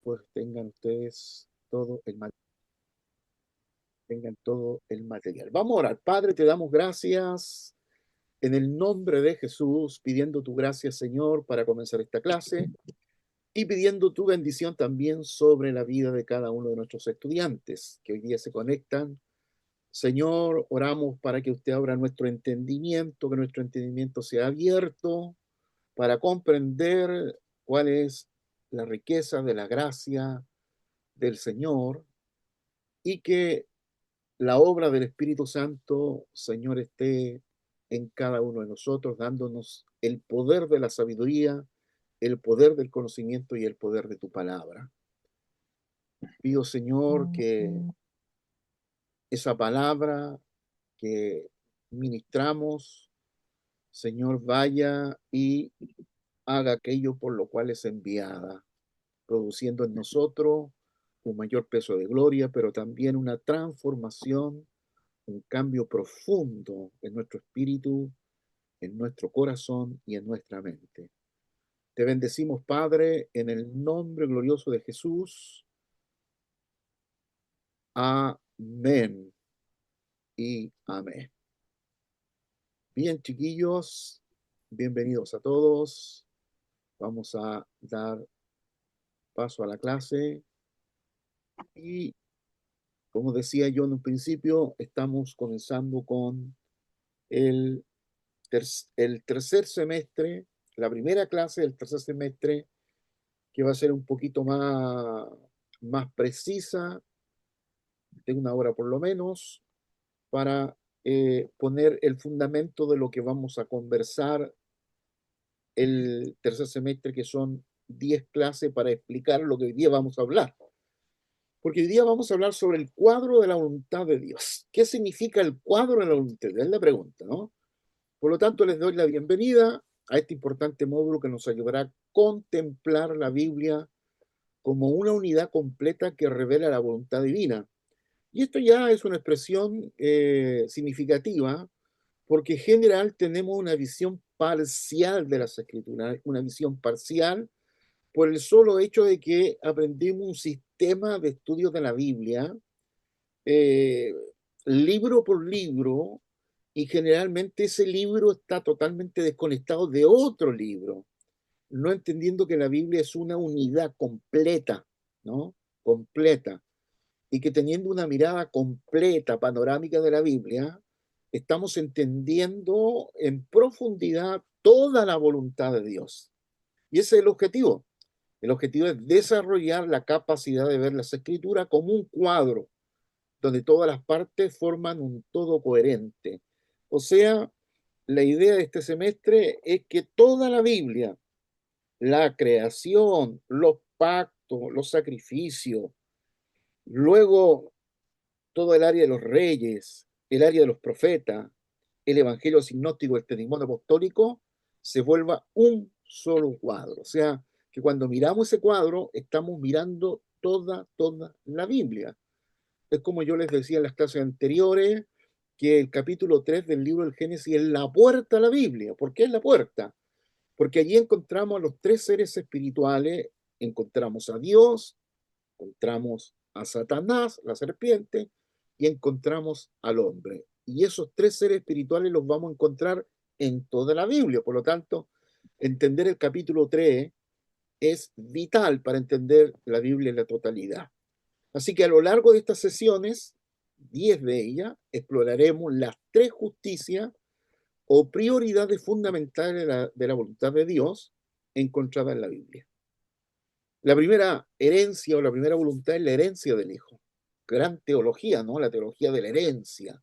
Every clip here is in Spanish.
después tengan ustedes todo el material. Vamos a orar. Padre, te damos gracias en el nombre de Jesús, pidiendo tu gracia, Señor, para comenzar esta clase y pidiendo tu bendición también sobre la vida de cada uno de nuestros estudiantes que hoy día se conectan. Señor, oramos para que usted abra nuestro entendimiento, que nuestro entendimiento sea abierto para comprender cuál es la riqueza de la gracia del Señor y que la obra del Espíritu Santo, Señor, esté en cada uno de nosotros, dándonos el poder de la sabiduría, el poder del conocimiento y el poder de tu palabra. Pido, Señor, que esa palabra que ministramos, Señor, vaya y haga aquello por lo cual es enviada, produciendo en nosotros un mayor peso de gloria, pero también una transformación, un cambio profundo en nuestro espíritu, en nuestro corazón y en nuestra mente. Te bendecimos, Padre, en el nombre glorioso de Jesús. Amén y amén. Bien, chiquillos, bienvenidos a todos. Vamos a dar paso a la clase y, como decía yo en un principio, estamos comenzando con el, el tercer semestre, la primera clase del tercer semestre, que va a ser un poquito más precisa, de una hora por lo menos, para poner el fundamento de lo que vamos a conversar el tercer semestre, que son 10 clases para explicar lo que hoy día vamos a hablar. Porque hoy día vamos a hablar sobre el cuadro de la voluntad de Dios. ¿Qué significa el cuadro de la voluntad de Dios? Es la pregunta, ¿no? Por lo tanto, les doy la bienvenida a este importante módulo que nos ayudará a contemplar la Biblia como una unidad completa que revela la voluntad divina. Y esto ya es una expresión significativa, porque en general tenemos una visión parcial de las Escrituras, una visión parcial por el solo hecho de que aprendimos un sistema de estudios de la Biblia, eh, libro por libro, y generalmente ese libro está totalmente desconectado de otro libro, no entendiendo que la Biblia es una unidad completa, ¿no? Completa. Y que teniendo una mirada completa, panorámica de la Biblia, estamos entendiendo en profundidad toda la voluntad de Dios. Y ese es el objetivo. El objetivo es desarrollar la capacidad de ver las Escrituras como un cuadro, donde todas las partes forman un todo coherente. O sea, la idea de este semestre es que toda la Biblia, la creación, los pactos, los sacrificios, luego todo el área de los reyes, el área de los profetas, el evangelio sinóptico, el testimonio apostólico, se vuelva un solo cuadro. O sea, que cuando miramos ese cuadro, estamos mirando toda la Biblia. Es como yo les decía en las clases anteriores, que el capítulo 3 del libro del Génesis es la puerta a la Biblia. ¿Por qué es la puerta? Porque allí encontramos a los tres seres espirituales, encontramos a Dios, encontramos a Satanás, la serpiente, y encontramos al hombre. Y esos tres seres espirituales los vamos a encontrar en toda la Biblia. Por lo tanto, entender el capítulo 3 es vital para entender la Biblia en la totalidad. Así que a lo largo de estas sesiones, 10 de ellas, exploraremos las tres justicias o prioridades fundamentales de la voluntad de Dios encontradas en la Biblia. La primera herencia o la primera voluntad es la herencia del Hijo. Gran teología, ¿no? La teología de la herencia.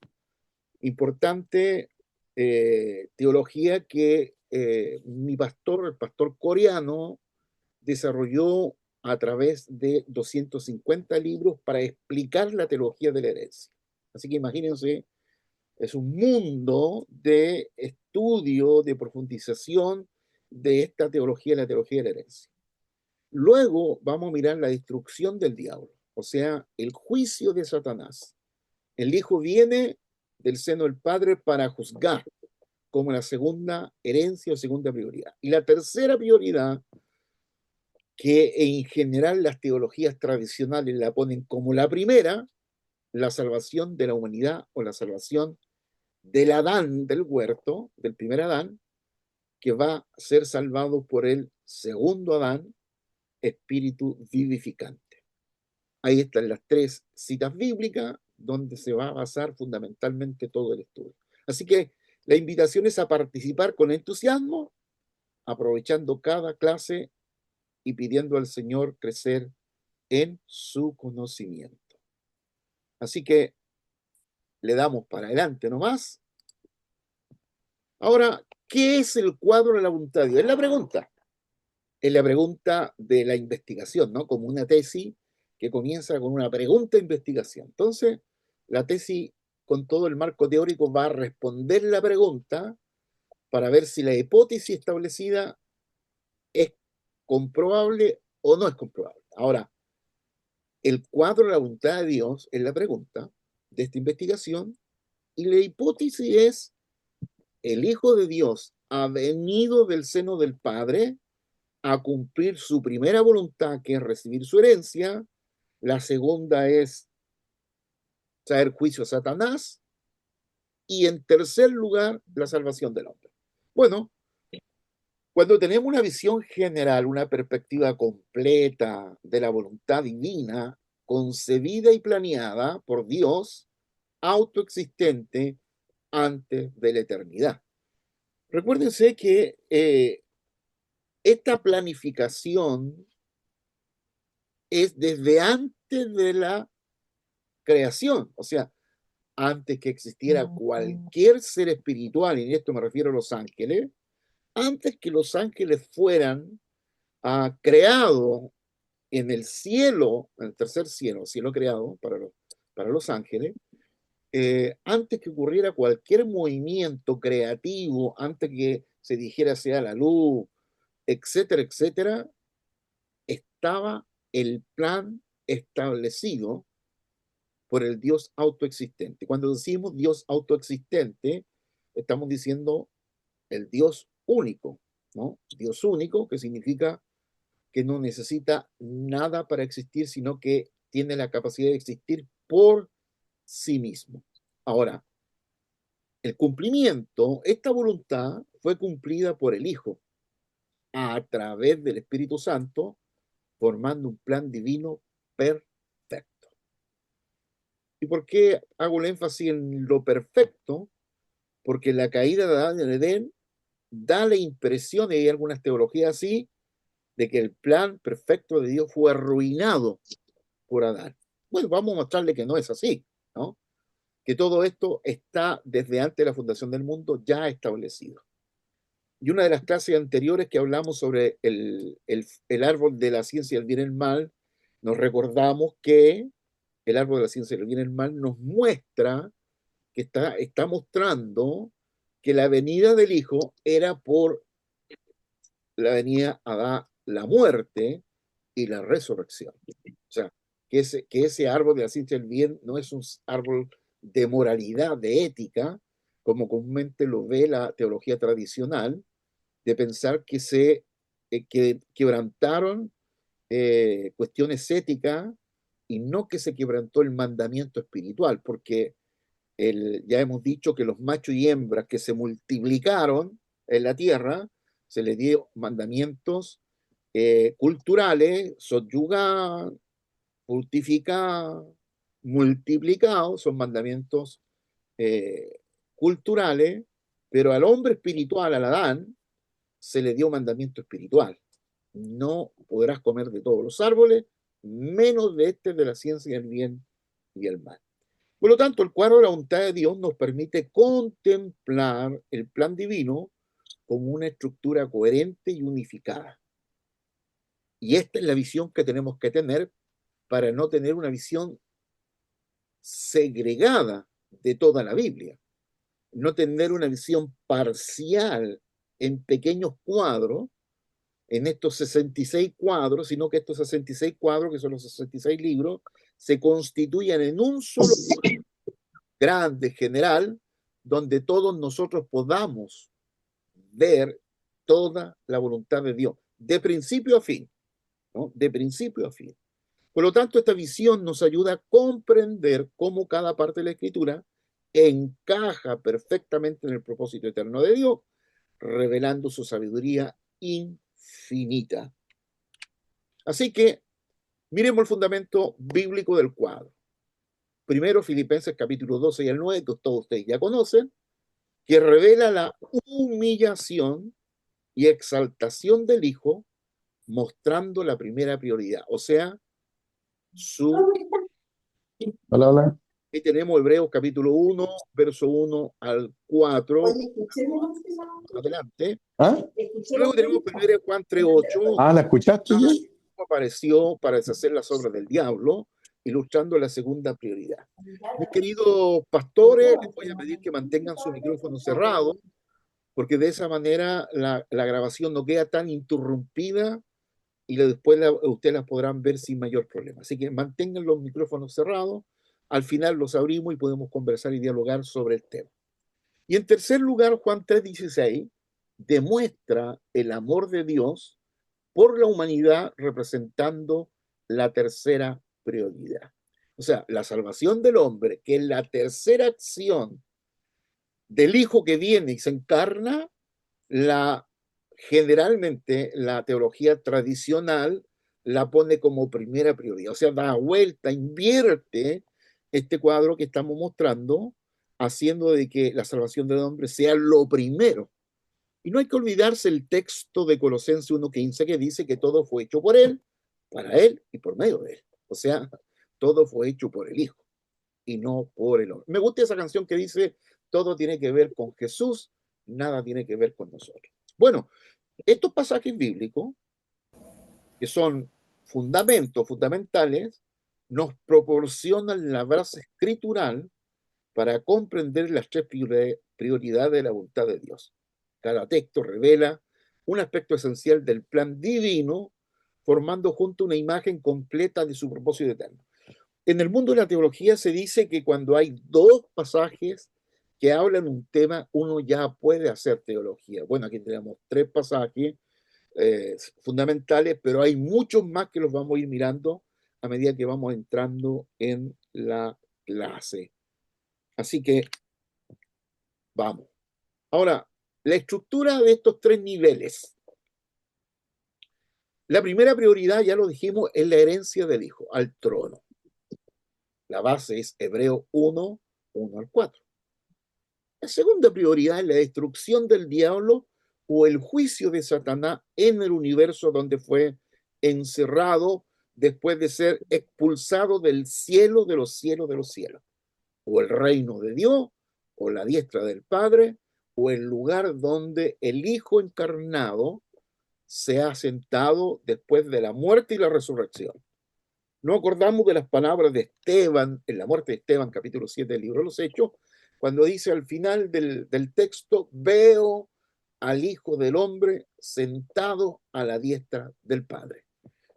Importante teología que mi pastor, el pastor coreano, desarrolló a través de 250 libros para explicar la teología de la herencia. Así que imagínense, es un mundo de estudio, de profundización de esta teología, la teología de la herencia. Luego vamos a mirar la destrucción del diablo, o sea, el juicio de Satanás. El Hijo viene del seno del Padre para juzgar, como la segunda herencia o segunda prioridad. Y la tercera prioridad que en general las teologías tradicionales la ponen como la primera, la salvación de la humanidad o la salvación del Adán del huerto, del primer Adán, que va a ser salvado por el segundo Adán, espíritu vivificante. Ahí están las tres citas bíblicas donde se va a basar fundamentalmente todo el estudio. Así que la invitación es a participar con entusiasmo, aprovechando cada clase y pidiendo al Señor crecer en su conocimiento. Así que le damos para adelante nomás. Ahora, ¿qué es el cuadro de la voluntad de Dios? Es la pregunta de la investigación, ¿no? Como una tesis que comienza con una pregunta de investigación. Entonces, la tesis, con todo el marco teórico, va a responder la pregunta para ver si la hipótesis establecida es comprobable o no es comprobable. Ahora, el cuadro de la voluntad de Dios es la pregunta de esta investigación y la hipótesis es: el Hijo de Dios ha venido del seno del Padre a cumplir su primera voluntad, que es recibir su herencia. La segunda es traer juicio a Satanás. Y en tercer lugar, la salvación del hombre. Bueno, cuando tenemos una visión general, una perspectiva completa de la voluntad divina, concebida y planeada por Dios, autoexistente antes de la eternidad. Recuérdense que esta planificación es desde antes de la creación, o sea, antes que existiera cualquier ser espiritual, y en esto me refiero a los ángeles, antes que los ángeles fueran creados en el cielo, en el tercer cielo, cielo creado para los ángeles, antes que ocurriera cualquier movimiento creativo, antes que se dijera sea la luz, etcétera, etcétera, estaba el plan establecido por el Dios autoexistente. Cuando decimos Dios autoexistente, estamos diciendo el Dios único, ¿no? Dios único, que significa que no necesita nada para existir, sino que tiene la capacidad de existir por sí mismo. Ahora, el cumplimiento, esta voluntad fue cumplida por el Hijo a través del Espíritu Santo, formando un plan divino perfecto. ¿Y por qué hago el énfasis en lo perfecto? Porque la caída de Adán en Edén da la impresión, y hay algunas teologías así, de que el plan perfecto de Dios fue arruinado por Adán. Bueno, vamos a mostrarle que no es así, ¿no? Que todo esto está desde antes de la fundación del mundo ya establecido. Y una de las clases anteriores que hablamos sobre el árbol de la ciencia del bien y el mal, nos recordamos que el árbol de la ciencia del bien y el mal nos muestra que está mostrando que la venida del Hijo era por la venida a dar la muerte y la resurrección. O sea, que ese árbol de la ciencia del bien no es un árbol de moralidad, de ética, como comúnmente lo ve la teología tradicional, de pensar que quebrantaron cuestiones éticas y no que se quebrantó el mandamiento espiritual, porque ya hemos dicho que los machos y hembras que se multiplicaron en la tierra, se les dio mandamientos culturales: subyugar, fructificar, multiplicar, son mandamientos culturales, pero al hombre espiritual, al Adán, se le dio mandamiento espiritual: no podrás comer de todos los árboles, menos de este, de la ciencia del bien y el mal. Por lo tanto, el cuadro de la voluntad de Dios nos permite contemplar el plan divino como una estructura coherente y unificada. Y esta es la visión que tenemos que tener para no tener una visión segregada de toda la Biblia, no tener una visión parcial en pequeños cuadros, en estos 66 cuadros, sino que estos 66 cuadros, que son los 66 libros, se constituyan en un solo grande, general, donde todos nosotros podamos ver toda la voluntad de Dios, de principio a fin. ¿no? De principio a fin. Por lo tanto, esta visión nos ayuda a comprender cómo cada parte de la Escritura encaja perfectamente en el propósito eterno de Dios, revelando su sabiduría infinita. Así que miremos el fundamento bíblico del cuadro. Primero, Filipenses capítulo 12 y el 9, que todos ustedes ya conocen, que revela la humillación y exaltación del Hijo, mostrando la primera prioridad, o sea, su... Hola, hola. Ahí tenemos Hebreos capítulo 1, verso 1 al 4, adelante. ¿Ah? Luego tenemos 1 Juan 3:8, Ah, ¿la escuchaste ya? apareció para deshacer las obras del diablo, ilustrando la segunda prioridad. Mis queridos pastores, les voy a pedir que mantengan su micrófono cerrado, porque de esa manera la grabación no queda tan interrumpida y después ustedes las podrán ver sin mayor problema. Así que mantengan los micrófonos cerrados, al final los abrimos y podemos conversar y dialogar sobre el tema. Y en tercer lugar, Juan 3:16 demuestra el amor de Dios por la humanidad representando la tercera prioridad. O sea, la salvación del hombre, que es la tercera acción del Hijo que viene y se encarna, la generalmente la teología tradicional la pone como primera prioridad. O sea, da vuelta, invierte este cuadro que estamos mostrando, haciendo de que la salvación del hombre sea lo primero. Y no hay que olvidarse el texto de Colosenses 1:15 que dice que todo fue hecho por Él, para Él y por medio de Él. O sea, todo fue hecho por el Hijo y no por el hombre. Me gusta esa canción que dice, todo tiene que ver con Jesús, nada tiene que ver con nosotros. Bueno, estos pasajes bíblicos, que son fundamentos, fundamentales, nos proporcionan la base escritural para comprender las tres prioridades de la voluntad de Dios. Cada texto revela un aspecto esencial del plan divino, formando junto una imagen completa de su propósito eterno. En el mundo de la teología se dice que cuando hay dos pasajes que hablan un tema, uno ya puede hacer teología. Bueno, aquí tenemos tres pasajes fundamentales, pero hay muchos más que los vamos a ir mirando a medida que vamos entrando en la clase. Así que vamos. Ahora, la estructura de estos tres niveles. La primera prioridad, ya lo dijimos, es la herencia del Hijo al trono. La base es Hebreo 1, 1 al 4. La segunda prioridad es la destrucción del diablo o el juicio de Satanás en el universo donde fue encerrado después de ser expulsado del cielo de los cielos de los cielos. O el reino de Dios, o la diestra del Padre, o el lugar donde el Hijo encarnado se ha sentado después de la muerte y la resurrección. No acordamos de las palabras de Esteban, en la muerte de Esteban, capítulo 7 del libro de los Hechos, cuando dice al final del texto, veo al Hijo del Hombre sentado a la diestra del Padre,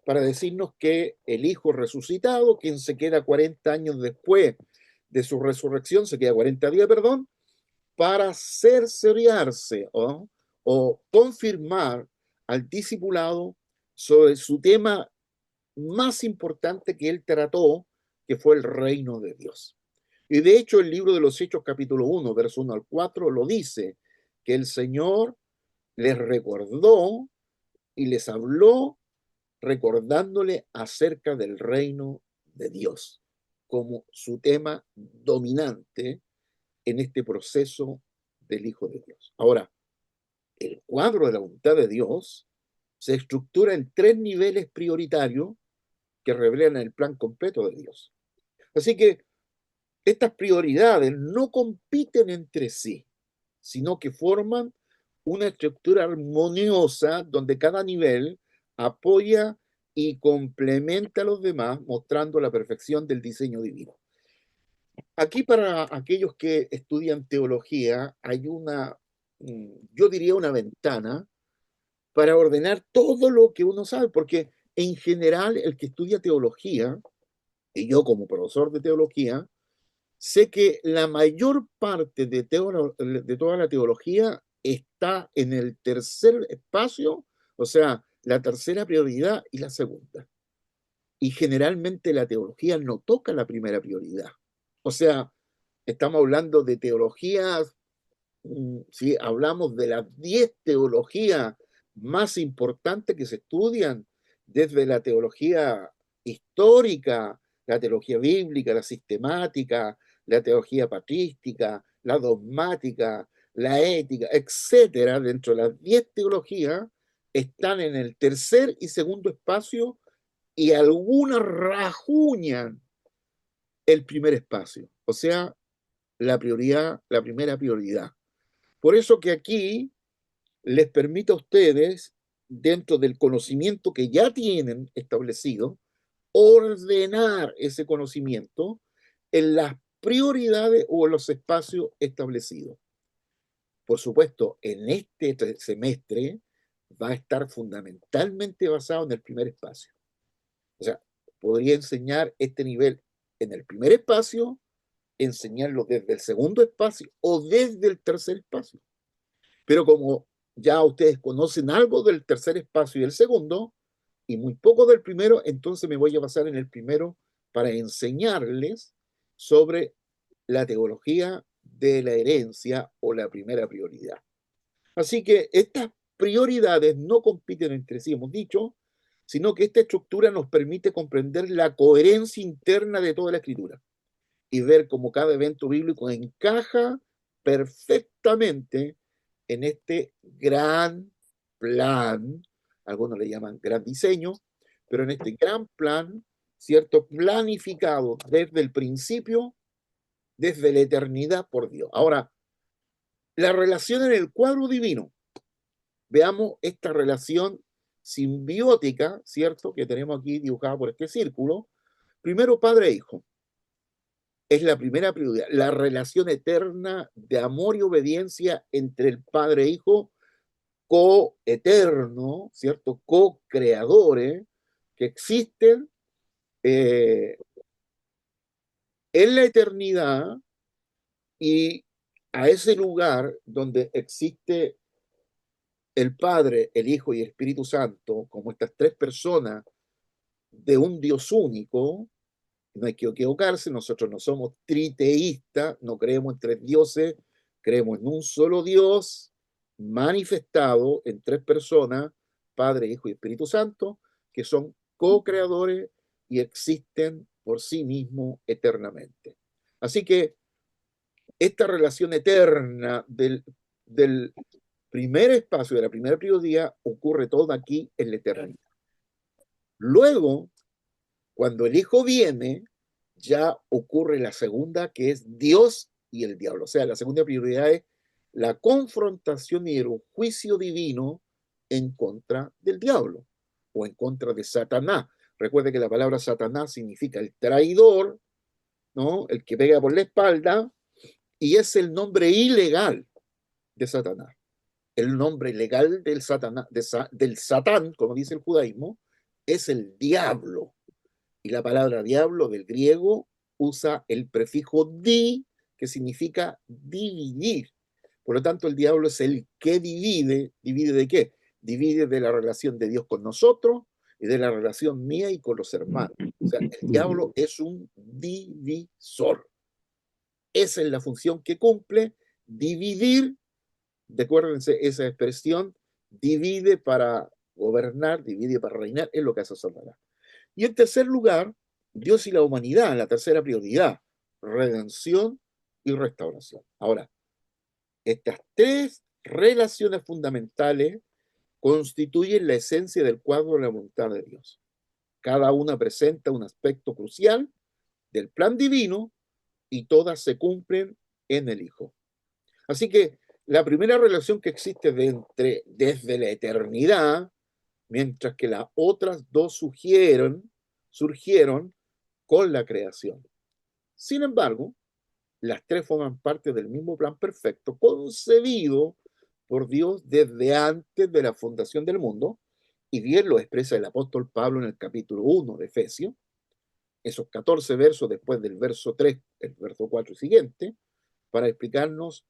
para decirnos que el Hijo resucitado, quien se queda 40 años después de su resurrección, se queda 40 días, perdón, para cerciorarse o confirmar al discipulado sobre su tema más importante que él trató, que fue el reino de Dios. Y de hecho el libro de los Hechos capítulo 1, verso 1 al 4, lo dice, que el Señor les recordó y les habló recordándole acerca del reino de Dios como su tema dominante en este proceso del Hijo de Dios. Ahora, el cuadro de la voluntad de Dios se estructura en tres niveles prioritarios que revelan el plan completo de Dios. Así que estas prioridades no compiten entre sí, sino que forman una estructura armoniosa donde cada nivel apoya y complementa a los demás, mostrando la perfección del diseño divino. Aquí para aquellos que estudian teología hay una, yo diría una ventana para ordenar todo lo que uno sabe, porque en general el que estudia teología, y yo como profesor de teología, sé que la mayor parte de toda la teología está en el tercer espacio, o sea, la tercera prioridad y la segunda. Y generalmente la teología no toca la primera prioridad. O sea, estamos hablando de teologías, si hablamos de las 10 teologías más importantes que se estudian, desde la teología histórica, la teología bíblica, la sistemática, la teología patrística, la dogmática, la ética, etcétera, dentro de las 10 teologías, están en el tercer y segundo espacio y algunas rajuñan el primer espacio, o sea, la prioridad, la primera prioridad. Por eso que aquí les permite a ustedes, dentro del conocimiento que ya tienen establecido, ordenar ese conocimiento en las prioridades o en los espacios establecidos. Por supuesto, en este semestre va a estar fundamentalmente basado en el primer espacio. O sea, podría enseñar este nivel en el primer espacio, enseñarlo desde el segundo espacio o desde el tercer espacio. Pero como ya ustedes conocen algo del tercer espacio y el segundo, y muy poco del primero, entonces me voy a basar en el primero para enseñarles sobre la teología de la herencia o la primera prioridad. Así que estas prioridades no compiten entre sí, hemos dicho, sino que esta estructura nos permite comprender la coherencia interna de toda la escritura y ver cómo cada evento bíblico encaja perfectamente en este gran plan, algunos le llaman gran diseño, pero en este gran plan, ¿cierto? Planificado desde el principio, desde la eternidad por Dios. Ahora, la relación en el cuadro divino. Veamos esta relación simbiótica, ¿cierto? Que tenemos aquí dibujada por este círculo. Primero, padre e hijo. Es la primera prioridad, la relación eterna de amor y obediencia entre el Padre e Hijo, coeterno, ¿cierto? Co-creadores que existen en la eternidad y a ese lugar donde existe el Padre, el Hijo y el Espíritu Santo, como estas tres personas de un Dios único. No hay que equivocarse, nosotros no somos triteístas, no creemos en tres dioses, creemos en un solo Dios manifestado en tres personas, Padre, Hijo y Espíritu Santo, que son co-creadores y existen por sí mismos eternamente. Así que esta relación eterna del primer espacio, de la primera prioridad, ocurre todo aquí en la eternidad. Luego, cuando el Hijo viene, ya ocurre la segunda, que es Dios y el diablo. O sea, la segunda prioridad es la confrontación y el juicio divino en contra del diablo o en contra de Satanás. Recuerde que la palabra Satanás significa el traidor, ¿no? El que pega por la espalda, y es el nombre ilegal de Satanás. El nombre legal del Satanás, del Satán, como dice el judaísmo, es el diablo. Y la palabra diablo del griego usa el prefijo di, que significa dividir. Por lo tanto, el diablo es el que divide. ¿Divide de qué? Divide de la relación de Dios con nosotros y de la relación mía y con los hermanos. O sea, el diablo es un divisor. Esa es la función que cumple, dividir. Recuérdense esa expresión, divide para gobernar, divide para reinar, es lo que hace Satanás. Y en tercer lugar, Dios y la humanidad, la tercera prioridad, redención y restauración. Ahora, estas tres relaciones fundamentales constituyen la esencia del cuadro de la voluntad de Dios. Cada una presenta un aspecto crucial del plan divino y todas se cumplen en el Hijo. Así que la primera relación que existe desde la eternidad, mientras que las otras dos surgieron con la creación. Sin embargo, las tres forman parte del mismo plan perfecto concebido por Dios desde antes de la fundación del mundo, y bien lo expresa el apóstol Pablo en el capítulo 1 de Efesios, esos 14 versos después del verso 3, el verso 4 y siguiente, para explicarnos,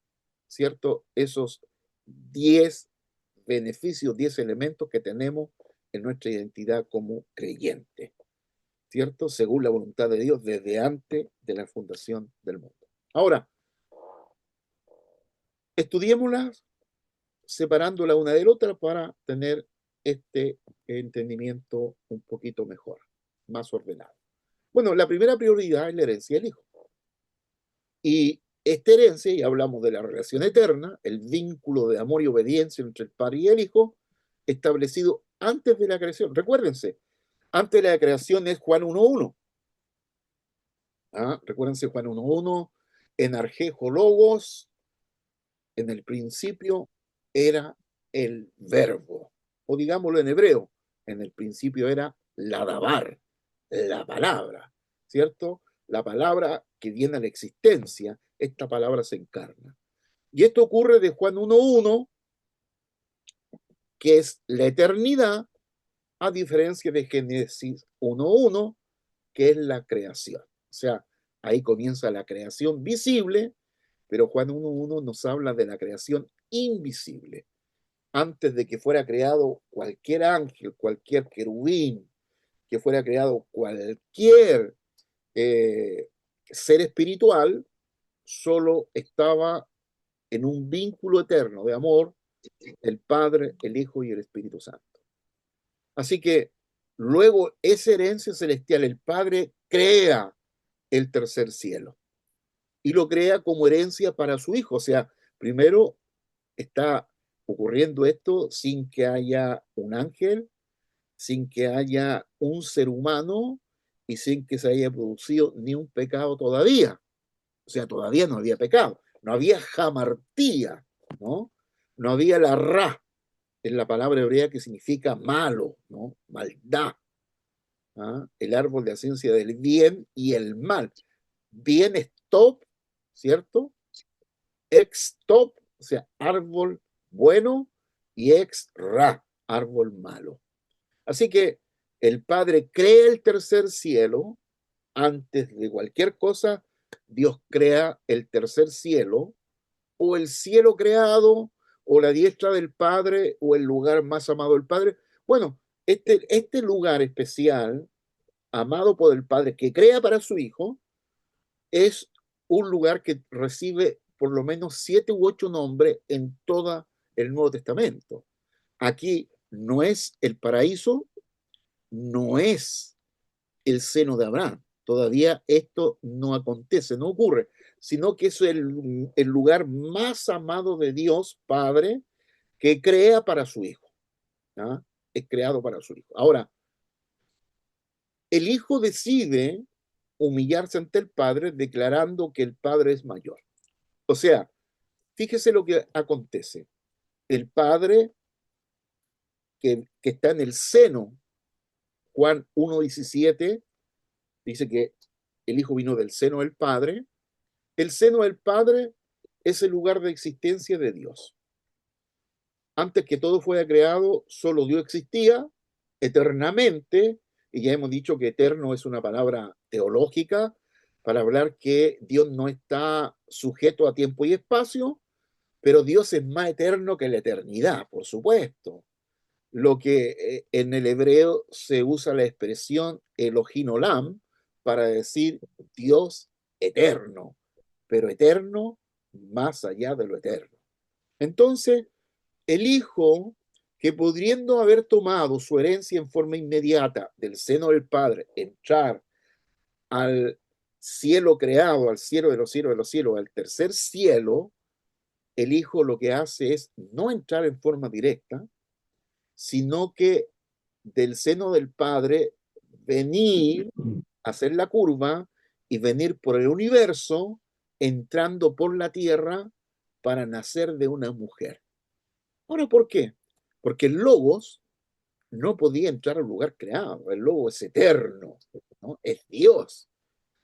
¿cierto?, esos 10 beneficios, 10 elementos que tenemos en nuestra identidad como creyente, ¿cierto? Según la voluntad de Dios desde antes de la fundación del mundo. Ahora, estudiémoslas separándola una de la otra para tener este entendimiento un poquito mejor, más ordenado. Bueno, la primera prioridad es la herencia del hijo. Y esta herencia, y hablamos de la relación eterna, el vínculo de amor y obediencia entre el padre y el hijo, establecido antes de la creación. Recuérdense, antes de la creación es Juan 1.1. Recuérdense Juan 1.1, en Argejo Logos, en el principio era el verbo, o digámoslo en hebreo, en el principio era la dabar, la palabra, ¿cierto? La palabra que viene a la existencia, esta palabra se encarna. Y esto ocurre de Juan 1.1, que es la eternidad, a diferencia de Génesis 1.1, que es la creación. O sea, ahí comienza la creación visible, pero Juan 1.1 nos habla de la creación invisible. Antes de que fuera creado cualquier ángel, cualquier querubín, que fuera creado cualquier ser espiritual, solo estaba en un vínculo eterno de amor el Padre, el Hijo y el Espíritu Santo. Así que luego esa herencia celestial, el Padre crea el tercer cielo y lo crea como herencia para su Hijo. O sea, primero está ocurriendo esto sin que haya un ángel, sin que haya un ser humano y sin que se haya producido ni un pecado todavía. O sea, todavía no había pecado, no había jamartía, ¿no? No había la ra, en la palabra hebrea que significa malo, ¿no? Maldad. El árbol de la ciencia del bien y el mal. Bien es top, ¿cierto? Ex top, o sea, árbol bueno, y ex ra, árbol malo. Así que el Padre crea el tercer cielo. Antes de cualquier cosa, Dios crea el tercer cielo, o el cielo creado, o la diestra del Padre, o el lugar más amado del Padre. Bueno, este lugar especial, amado por el Padre, que crea para su Hijo, es un lugar que recibe por lo menos 7 u 8 nombres en todo el Nuevo Testamento. Aquí no es el paraíso, no es el seno de Abraham. Todavía esto no acontece, no ocurre, sino que es el lugar más amado de Dios Padre que crea para su Hijo. ¿Ah? Es creado para su Hijo. Ahora, el Hijo decide humillarse ante el Padre declarando que el Padre es mayor. O sea, fíjese lo que acontece. El Padre que está en el seno, Juan 1.17, dice que el Hijo vino del seno del Padre. El seno del Padre es el lugar de existencia de Dios. Antes que todo fuera creado, solo Dios existía eternamente, y ya hemos dicho que eterno es una palabra teológica para hablar que Dios no está sujeto a tiempo y espacio, pero Dios es más eterno que la eternidad, por supuesto. Lo que en el hebreo se usa la expresión Elohim Olam para decir Dios eterno, pero eterno más allá de lo eterno. Entonces, el Hijo, que pudiendo haber tomado su herencia en forma inmediata del seno del Padre, entrar al cielo creado, al cielo de los cielos de los cielos, al tercer cielo, el Hijo lo que hace es no entrar en forma directa, sino que del seno del Padre venir, hacer la curva y venir por el universo, entrando por la tierra para nacer de una mujer. Ahora, ¿por qué? Porque el Logos no podía entrar al lugar creado. El Logos es eterno, ¿no? Es Dios.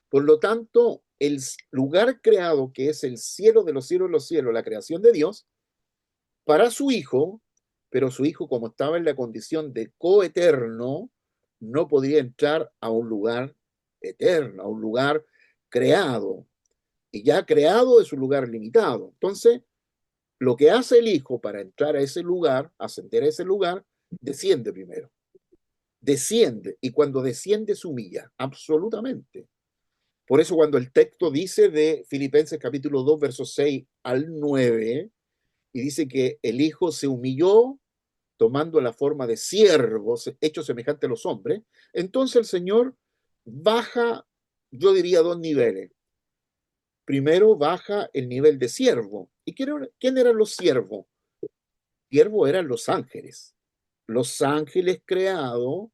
Por lo tanto, el lugar creado, que es el cielo de los cielos, la creación de Dios, para su Hijo, pero su Hijo, como estaba en la condición de coeterno, no podía entrar a un lugar eterno, a un lugar creado. Y ya creado es un lugar limitado. Entonces, lo que hace el Hijo para entrar a ese lugar, ascender a ese lugar, desciende primero. desciende, y cuando desciende se humilla, absolutamente. Por eso cuando el texto dice de Filipenses capítulo 2, versos 6 al 9, y dice que el Hijo se humilló tomando la forma de siervo, hecho semejante a los hombres, entonces el Señor baja, yo diría, dos niveles. Primero baja el nivel de siervo. ¿Y quién eran los siervos? Siervos eran los ángeles creados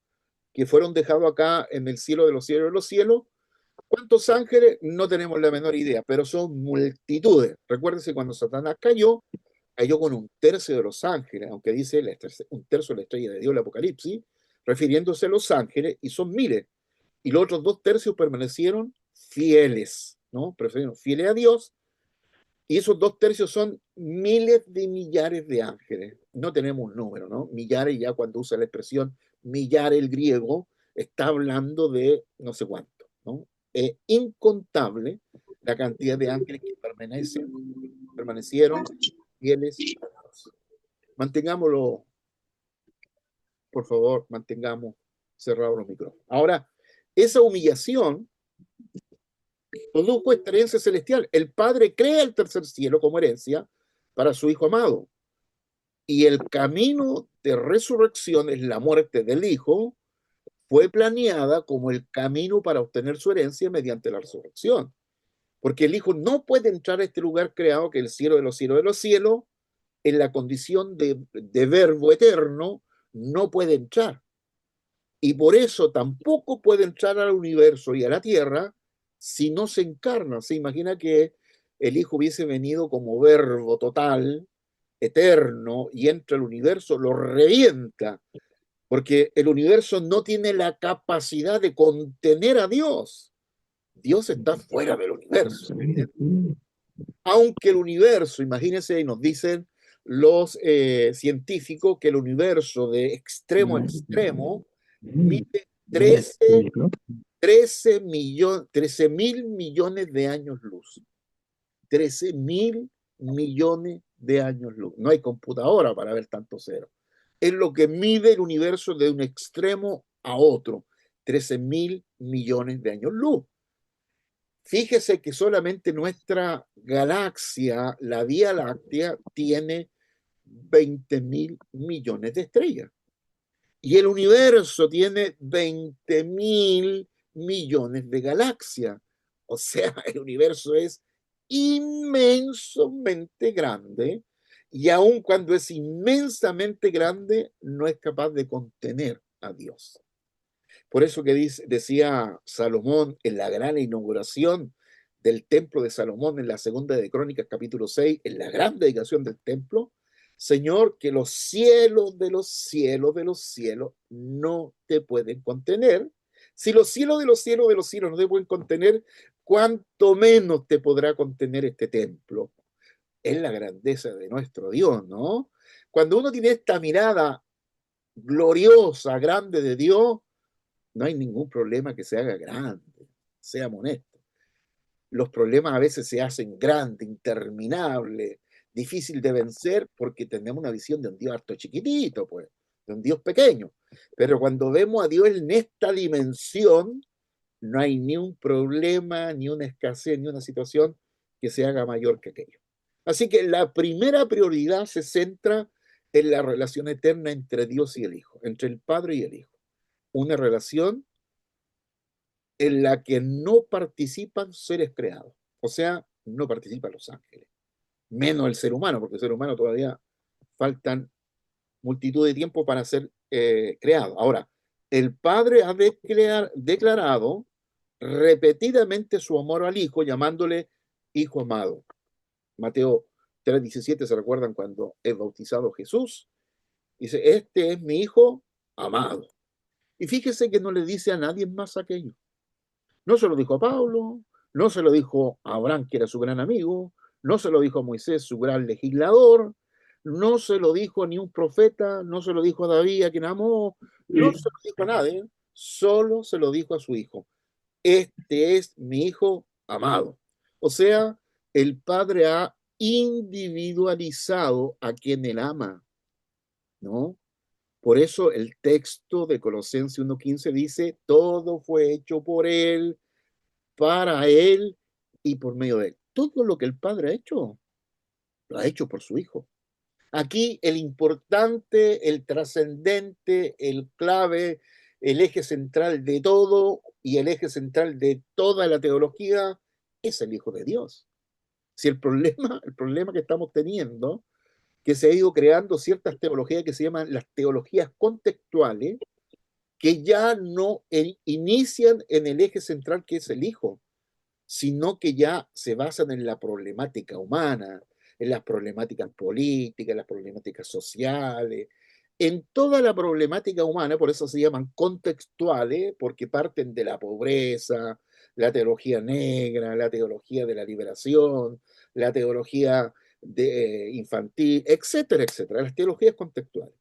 que fueron dejados acá en el cielo de los cielos. ¿Cuántos ángeles? No tenemos la menor idea, pero son multitudes. Recuérdense cuando Satanás cayó, cayó con un tercio de los ángeles, aunque dice un tercio de la estrella de Dios, el Apocalipsis, refiriéndose a los ángeles, y son miles. Y los otros dos tercios permanecieron fieles, ¿no? Preferieron fieles a Dios, y esos dos tercios son miles de millares de ángeles. No tenemos un número, ¿no? Millares, ya cuando usa la expresión millar el griego, está hablando de no sé cuánto, ¿no? Es incontable la cantidad de ángeles que permanecieron fieles a Dios. Mantengámoslo, por favor, mantengamos cerrados los micrófonos. Ahora, esa humillación produjo esta herencia celestial. El Padre crea el tercer cielo como herencia para su Hijo amado. Y el camino de resurrección es la muerte del Hijo, fue planeada como el camino para obtener su herencia mediante la resurrección. Porque el Hijo no puede entrar a este lugar creado, que es el cielo de los cielos de los cielos, en la condición de verbo eterno, no puede entrar. Y por eso tampoco puede entrar al universo y a la tierra si no se encarna. Se imagina que el Hijo hubiese venido como verbo total, eterno, y entra al universo, lo revienta, porque el universo no tiene la capacidad de contener a Dios. Dios está fuera del universo. Aunque el universo, imagínense, y nos dicen los científicos que el universo de extremo a extremo mide 13 mil millones de años luz. 13 mil millones de años luz. No hay computadora para ver tanto cero. Es lo que mide el universo de un extremo a otro. 13 mil millones de años luz. Fíjese que solamente nuestra galaxia, la Vía Láctea, tiene 20 mil millones de estrellas. Y el universo tiene 20 mil millones de galaxias. O sea, el universo es inmensamente grande, y aun cuando es inmensamente grande, no es capaz de contener a Dios. Por eso que decía Salomón en la gran inauguración del templo de Salomón en la segunda de Crónicas capítulo 6, en la gran dedicación del templo: Señor, que los cielos de los cielos de los cielos no te pueden contener. Si los cielos de los cielos de los cielos no te pueden contener, ¿cuánto menos te podrá contener este templo? Es la grandeza de nuestro Dios, ¿no? Cuando uno tiene esta mirada gloriosa, grande de Dios, no hay ningún problema que se haga grande, seamos honestos. Los problemas a veces se hacen grandes, interminables, difícil de vencer, porque tenemos una visión de un Dios harto chiquitito, pues, de un Dios pequeño. Pero cuando vemos a Dios en esta dimensión, no hay ni un problema, ni una escasez, ni una situación que se haga mayor que aquello. Así que la primera prioridad se centra en la relación eterna entre Dios y el Hijo, entre el Padre y el Hijo. Una relación en la que no participan seres creados. O sea, no participan los ángeles, menos el ser humano, porque el ser humano todavía faltan multitud de tiempo para ser creado. Ahora, el Padre ha declarado repetidamente su amor al Hijo, llamándole Hijo amado. Mateo 3:17, ¿se recuerdan cuando es bautizado Jesús? Dice, este es mi Hijo amado. Y fíjese que no le dice a nadie más aquello. No se lo dijo a Pablo, no se lo dijo a Abraham, que era su gran amigo, no se lo dijo a Moisés, su gran legislador, no se lo dijo a ni un profeta, no se lo dijo a David, a quien amó, no se lo dijo a nadie, solo se lo dijo a su hijo. Este es mi hijo amado. O sea, el Padre ha individualizado a quien él ama, ¿no? Por eso el texto de Colosenses 1:15 dice, todo fue hecho por Él, para Él y por medio de Él. Todo lo que el Padre ha hecho, lo ha hecho por su Hijo. Aquí el importante, el trascendente, el clave, el eje central de todo y el eje central de toda la teología es el Hijo de Dios. Si el problema que estamos teniendo, que se ha ido creando ciertas teologías que se llaman las teologías contextuales, que ya no inician en el eje central que es el Hijo, sino que ya se basan en la problemática humana, en las problemáticas políticas, en las problemáticas sociales, en toda la problemática humana. Por eso se llaman contextuales, porque parten de la pobreza, la teología negra, la teología de la liberación, la teología infantil, etcétera, etcétera. Las teologías contextuales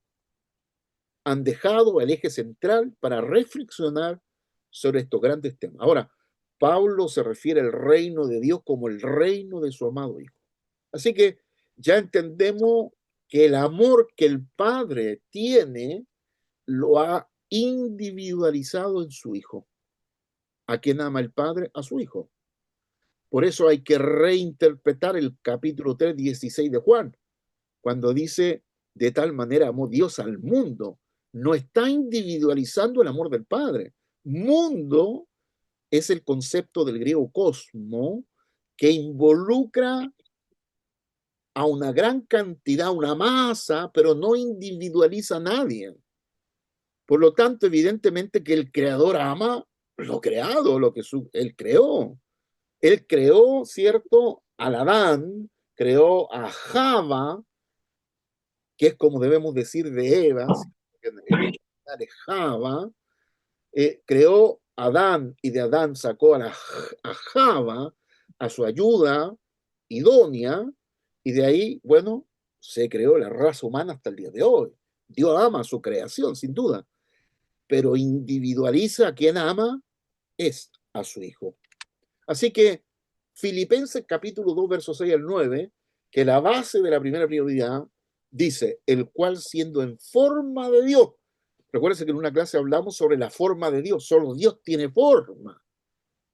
han dejado el eje central para reflexionar sobre estos grandes temas. Ahora, Pablo se refiere al reino de Dios como el reino de su amado Hijo. Así que ya entendemos que el amor que el Padre tiene lo ha individualizado en su Hijo. ¿A quién ama el Padre? A su Hijo. Por eso hay que reinterpretar el capítulo 3:16 de Juan, cuando dice, de tal manera amó Dios al mundo. No está individualizando el amor del Padre. Mundo es el concepto del griego cosmo, que involucra a una gran cantidad, una masa, pero no individualiza a nadie. Por lo tanto, evidentemente que el creador ama lo creado, lo que él creó. Él creó, ¿cierto?, al Adán, creó a Java, que es como debemos decir de Eva, el original es Java, creó a Adán y de Adán sacó a Java, a su ayuda idónea, y de ahí, bueno, se creó la raza humana hasta el día de hoy. Dios ama su creación, sin duda, pero individualiza a quien ama es a su Hijo. Así que Filipenses capítulo 2, versos 6 al 9, que la base de la primera prioridad dice, el cual siendo en forma de Dios. Recuérdense que en una clase hablamos sobre la forma de Dios, solo Dios tiene forma.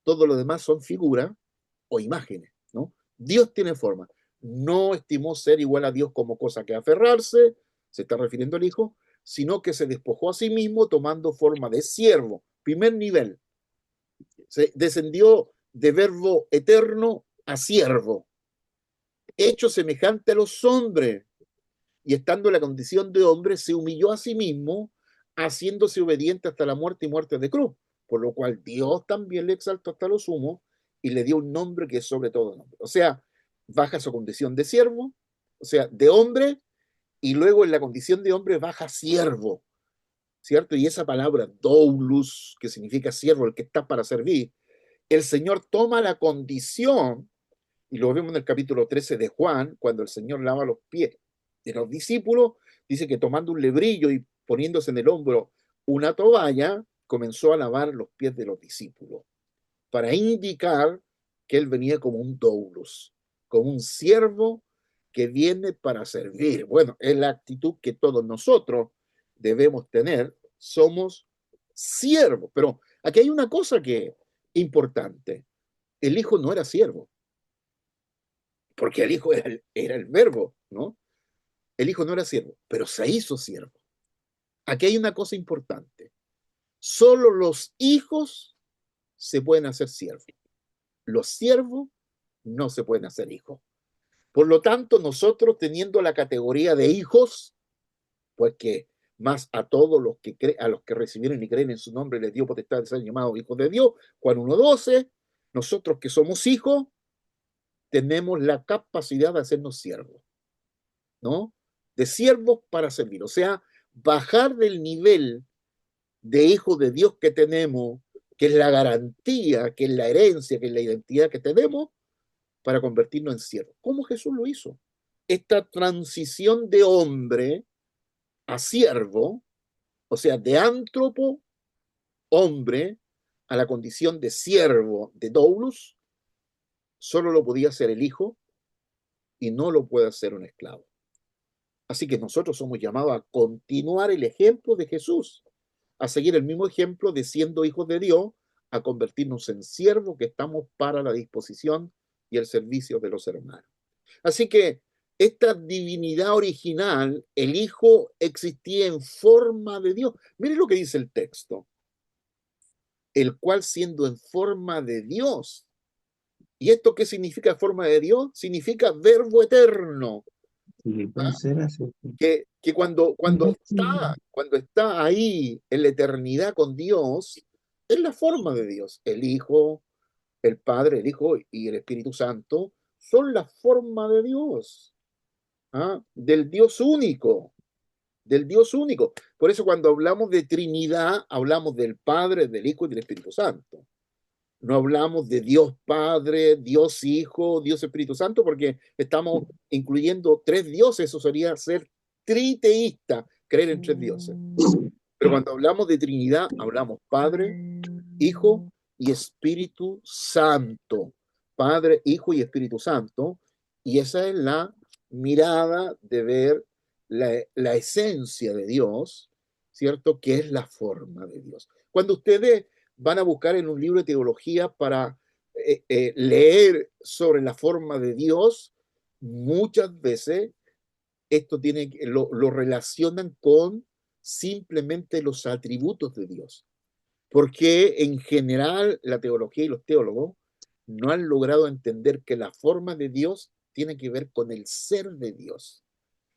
Todo lo demás son figuras o imágenes, ¿no? Dios tiene forma. No estimó ser igual a Dios como cosa que aferrarse, se está refiriendo al Hijo, sino que se despojó a sí mismo tomando forma de siervo, primer nivel. Se descendió de verbo eterno a siervo, hecho semejante a los hombres, y estando en la condición de hombre, se humilló a sí mismo, haciéndose obediente hasta la muerte y muerte de cruz, por lo cual Dios también le exaltó hasta lo sumo y le dio un nombre que es sobre todo nombre. O sea, baja su condición de siervo, o sea, de hombre, y luego en la condición de hombre baja siervo, ¿cierto? Y esa palabra doulos, que significa siervo, el que está para servir, el Señor toma la condición, y lo vemos en el capítulo 13 de Juan, cuando el Señor lava los pies de los discípulos, dice que tomando un lebrillo y poniéndose en el hombro una toalla, comenzó a lavar los pies de los discípulos, para indicar que él venía como un doulos, como un siervo que viene para servir. Bueno, es la actitud que todos nosotros debemos tener, somos siervos. Pero aquí hay una cosa que es importante, el hijo no era siervo, porque el hijo era el verbo, ¿no? El hijo no era siervo, pero se hizo siervo. Aquí hay una cosa importante. Solo los hijos se pueden hacer siervos. Los siervos no se pueden hacer hijos. Por lo tanto, nosotros teniendo la categoría de hijos, pues que más a todos a los que recibieron y creen en su nombre les dio potestad de ser llamados hijos de Dios, Juan 1:12, nosotros que somos hijos, tenemos la capacidad de hacernos siervos, ¿no? De siervos para servir, o sea, bajar del nivel de hijos de Dios que tenemos, que es la garantía, que es la herencia, que es la identidad que tenemos, para convertirnos en siervos. ¿Cómo Jesús lo hizo? Esta transición de hombre a siervo, o sea, de ántropo, hombre, a la condición de siervo, de doulos, solo lo podía hacer el hijo y no lo puede hacer un esclavo. Así que nosotros somos llamados a continuar el ejemplo de Jesús, a seguir el mismo ejemplo de siendo hijos de Dios, a convertirnos en siervos que estamos para la disposición y el servicio de los hermanos. Así que esta divinidad original, el Hijo existía en forma de Dios. Miren lo que dice el texto, el cual siendo en forma de Dios. ¿Y esto qué significa forma de Dios? Significa verbo eterno. Sí, puede ser así. Que cuando está ahí en la eternidad con Dios, es la forma de Dios. El Hijo, el Padre, el Hijo y el Espíritu Santo son la forma de Dios, ¿ah? Del Dios único, del Dios único. Por eso cuando hablamos de Trinidad, hablamos del Padre, del Hijo y del Espíritu Santo. No hablamos de Dios Padre, Dios Hijo, Dios Espíritu Santo, porque estamos incluyendo tres dioses, eso sería ser triteísta, creer en tres dioses. Pero cuando hablamos de Trinidad, hablamos Padre, Hijo y Espíritu Santo. Padre, Hijo y Espíritu Santo. Y esa es la mirada de ver la esencia de Dios, ¿cierto? Que es la forma de Dios. Cuando ustedes van a buscar en un libro de teología para leer sobre la forma de Dios, muchas veces esto lo relacionan con simplemente los atributos de Dios. Porque en general la teología y los teólogos no han logrado entender que la forma de Dios tiene que ver con el ser de Dios,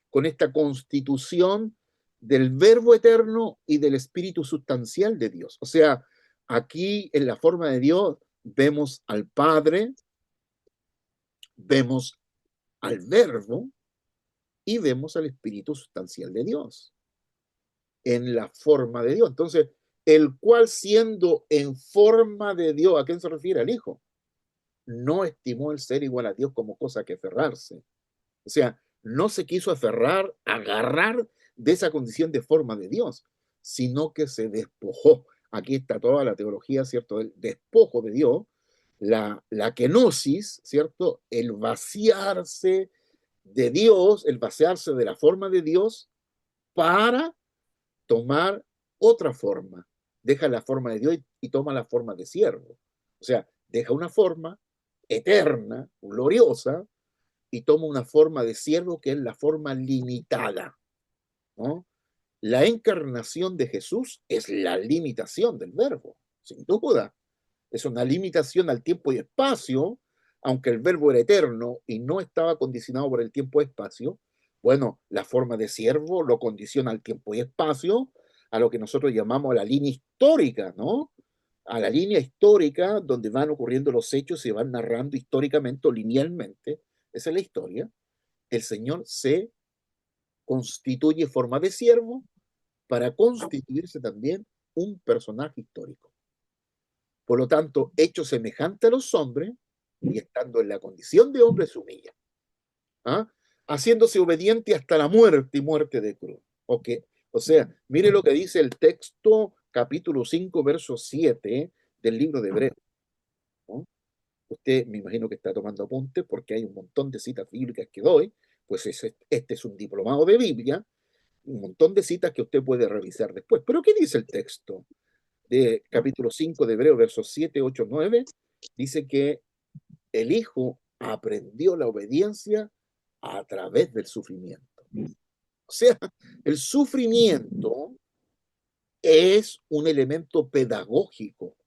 con esta constitución del verbo eterno y del espíritu sustancial de Dios. O sea, aquí en la forma de Dios vemos al Padre, vemos al verbo y vemos al espíritu sustancial de Dios en la forma de Dios. Entonces, el cual siendo en forma de Dios, ¿a quién se refiere? Al Hijo. No estimó el ser igual a Dios como cosa que aferrarse. O sea, no se quiso aferrar, agarrar de esa condición de forma de Dios, sino que se despojó. Aquí está toda la teología, ¿cierto? El despojo de Dios, la kenosis, ¿cierto? El vaciarse de Dios, el vaciarse de la forma de Dios para tomar otra forma. Deja la forma de Dios y toma la forma de siervo. O sea, deja una forma eterna, gloriosa, y toma una forma de siervo que es la forma limitada, ¿no? La encarnación de Jesús es la limitación del verbo, sin duda. Es una limitación al tiempo y espacio, aunque el verbo era eterno y no estaba condicionado por el tiempo y espacio. Bueno, la forma de siervo lo condiciona al tiempo y espacio, a lo que nosotros llamamos la línea histórica, ¿no? A la línea histórica donde van ocurriendo los hechos, se van narrando históricamente o linealmente. Esa es la historia. El Señor se constituye en forma de siervo para constituirse también un personaje histórico. Por lo tanto, hecho semejante a los hombres y estando en la condición de hombre, se humilla, ¿ah? Haciéndose obediente hasta la muerte y muerte de cruz. Okay. O sea, mire lo que dice el texto, capítulo 5, verso 7 del libro de Hebreos, ¿no? Usted me imagino que está tomando apuntes porque hay un montón de citas bíblicas que doy, pues este es un diplomado de Biblia, un montón de citas que usted puede revisar después. Pero ¿qué dice el texto de capítulo 5 de Hebreos, versos 7, 8, 9? Dice que el Hijo aprendió la obediencia a través del sufrimiento. O sea, el sufrimiento es un elemento pedagógico.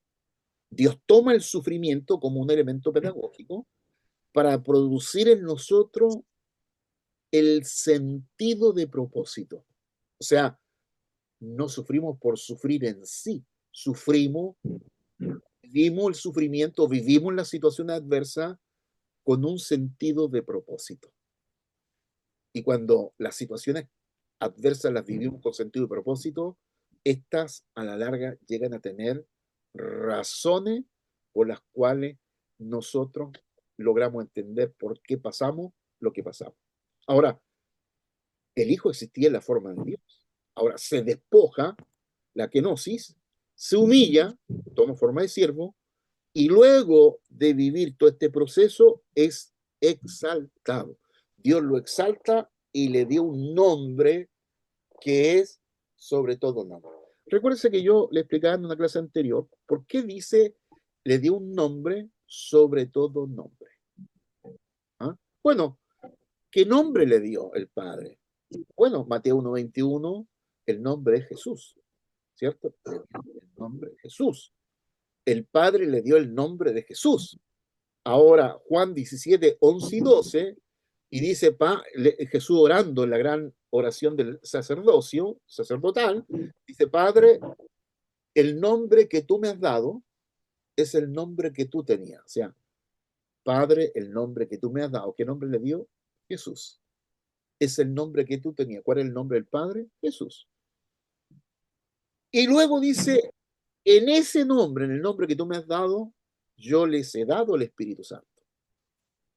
Dios toma el sufrimiento como un elemento pedagógico para producir en nosotros el sentido de propósito. O sea, no sufrimos por sufrir en sí, sufrimos, vivimos el sufrimiento, vivimos la situación adversa con un sentido de propósito. Y cuando las situaciones adversas las vivimos con sentido de propósito, estas a la larga llegan a tener razones por las cuales nosotros logramos entender por qué pasamos lo que pasamos. Ahora, el Hijo existía en la forma de Dios. Ahora se despoja la kenosis, se humilla, toma forma de siervo, y luego de vivir todo este proceso es exaltado. Dios lo exalta y le dio un nombre que es sobre todo nombre. Recuérdense que yo le explicaba en una clase anterior por qué dice le dio un nombre sobre todo nombre. ¿Ah? Bueno, ¿qué nombre le dio el Padre? Bueno, Mateo 1:21, el nombre es Jesús, ¿cierto? El nombre es Jesús. El Padre le dio el nombre de Jesús. Ahora, Juan 17:11 y 12, y dice Jesús orando en la gran oración del sacerdocio, sacerdotal, dice, Padre, el nombre que tú me has dado es el nombre que tú tenías. O sea, Padre, el nombre que tú me has dado. ¿Qué nombre le dio? Jesús. Es el nombre que tú tenías. ¿Cuál es el nombre del Padre? Jesús. Y luego dice, en ese nombre, en el nombre que tú me has dado, yo les he dado el Espíritu Santo.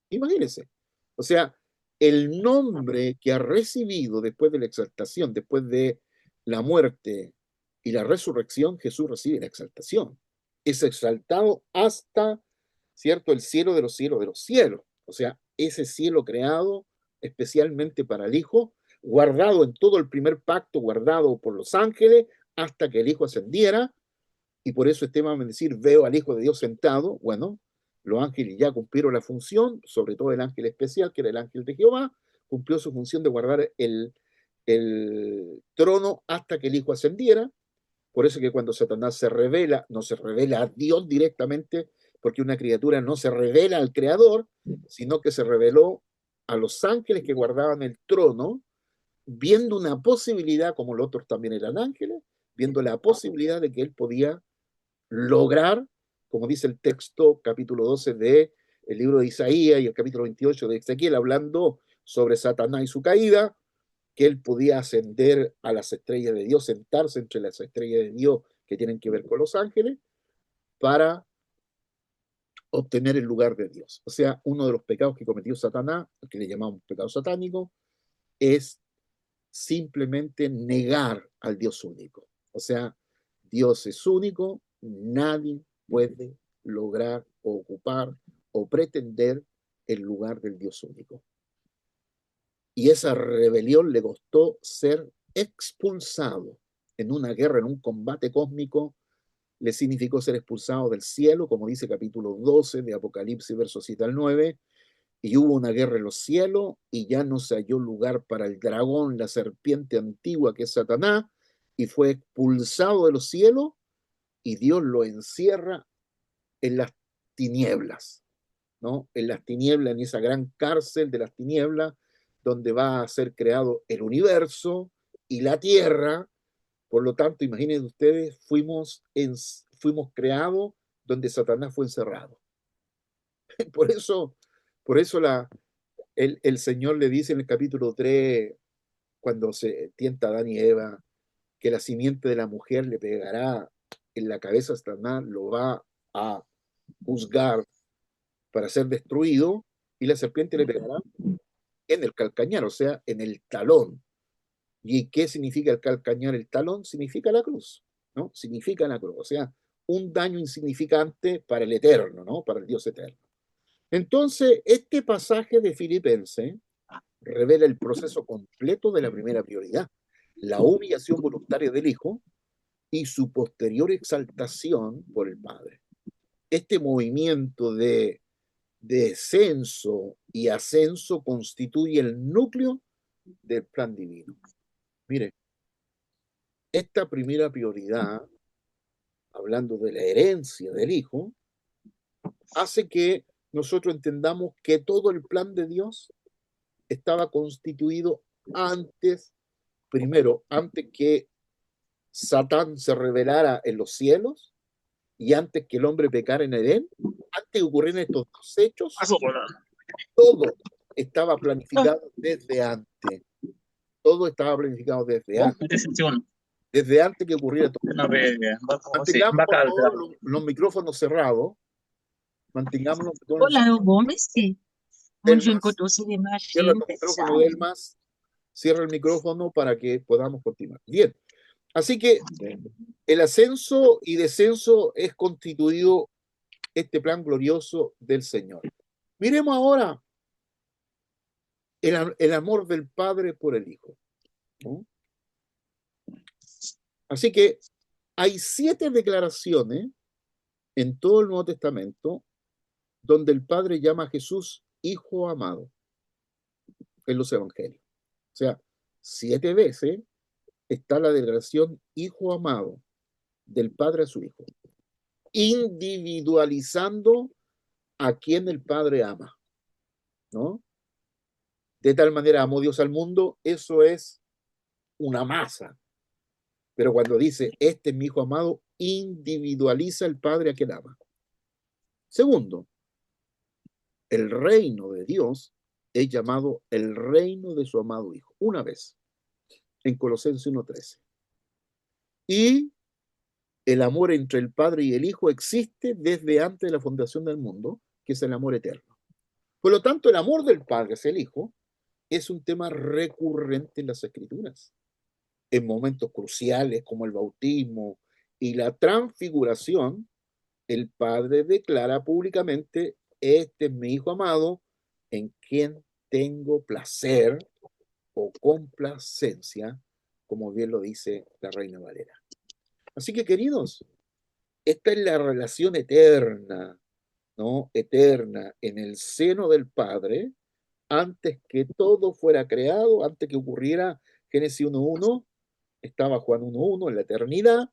Imagínense. O sea, el nombre que ha recibido después de la exaltación, después de la muerte y la resurrección, Jesús recibe la exaltación. Es exaltado hasta, ¿cierto?, el cielo de los cielos de los cielos. O sea, ese cielo creado especialmente para el Hijo, guardado en todo el primer pacto, guardado por los ángeles, hasta que el Hijo ascendiera. Y por eso este va a decir, veo al Hijo de Dios sentado. Bueno, los ángeles ya cumplieron la función, sobre todo el ángel especial, que era el ángel de Jehová, cumplió su función de guardar el trono hasta que el Hijo ascendiera. Por eso que cuando Satanás se revela, no se revela a Dios directamente, porque una criatura no se revela al Creador, sino que se reveló a los ángeles que guardaban el trono, viendo una posibilidad, como los otros también eran ángeles, viendo la posibilidad de que él podía lograr, como dice el texto capítulo 12 de el libro de Isaías y el capítulo 28 de Ezequiel, hablando sobre Satanás y su caída, que él podía ascender a las estrellas de Dios, sentarse entre las estrellas de Dios que tienen que ver con los ángeles, para obtener el lugar de Dios. O sea, uno de los pecados que cometió Satanás, que le llamamos pecado satánico, es simplemente negar al Dios único. O sea, Dios es único, nadie puede lograr o ocupar o pretender el lugar del Dios único. Y esa rebelión le costó ser expulsado en una guerra, en un combate cósmico, le significó ser expulsado del cielo, como dice capítulo 12 de Apocalipsis, versos 7 al 9, y hubo una guerra en los cielos, y ya no se halló lugar para el dragón, la serpiente antigua que es Satanás, y fue expulsado de los cielos, y Dios lo encierra en las tinieblas, ¿no? En las tinieblas, en esa gran cárcel de las tinieblas, donde va a ser creado el universo y la tierra. Por lo tanto, imaginen ustedes, fuimos creados donde Satanás fue encerrado. Por eso, por eso el Señor le dice en el capítulo 3, cuando se tienta a Adán y Eva, que la simiente de la mujer le pegará en la cabeza a Satanás, lo va a juzgar para ser destruido, y la serpiente le pegará en el calcañar, o sea, en el talón. ¿Y qué significa el calcañar? El talón significa la cruz, ¿no? Significa la cruz, o sea, un daño insignificante para el eterno, ¿no? Para el Dios eterno. Entonces, este pasaje de Filipenses revela el proceso completo de la primera prioridad, la humillación voluntaria del Hijo y su posterior exaltación por el Padre. Este movimiento de descenso y ascenso constituye el núcleo del plan divino. Mire, esta primera prioridad, hablando de la herencia del Hijo, hace que nosotros entendamos que todo el plan de Dios estaba constituido antes, primero, antes que Satán se revelara en los cielos y antes que el hombre pecara en Edén, antes de ocurrir estos dos hechos, todo estaba planificado desde antes. Todo estaba planificado desde antes que ocurriera todo. Mantengamos, por favor, los micrófonos cerrados. Mantengamos los micrófonos Olá, bom Messi. Onde eu Delmas, encontrou de cierra imagem, tu micrófono, pessoal. Delmas. Cierra el micrófono para que podamos continuar. Bien, así que el ascenso y descenso es constituido este plan glorioso del Señor. Miremos ahora el amor del Padre por el Hijo, ¿no? Así que hay 7 declaraciones en todo el Nuevo Testamento donde el Padre llama a Jesús Hijo amado en los Evangelios. O sea, 7 veces está la declaración Hijo amado del Padre a su Hijo, individualizando a quien el Padre ama, ¿no? De tal manera amó Dios al mundo, eso es una masa. Pero cuando dice, este es mi Hijo amado, individualiza el Padre a quien ama. Segundo, el reino de Dios es llamado el reino de su amado Hijo, una vez, en Colosenses 1:13. Y el amor entre el Padre y el Hijo existe desde antes de la fundación del mundo, que es el amor eterno. Por lo tanto, el amor del Padre hacia el Hijo es un tema recurrente en las Escrituras. En momentos cruciales como el bautismo y la transfiguración, el Padre declara públicamente, este es mi Hijo amado, en quien tengo placer o complacencia, como bien lo dice la Reina Valera. Así que, queridos, esta es la relación eterna, ¿no? Eterna en el seno del Padre, antes que todo fuera creado, antes que ocurriera Génesis 1:1, estaba Juan 1:1 en la eternidad,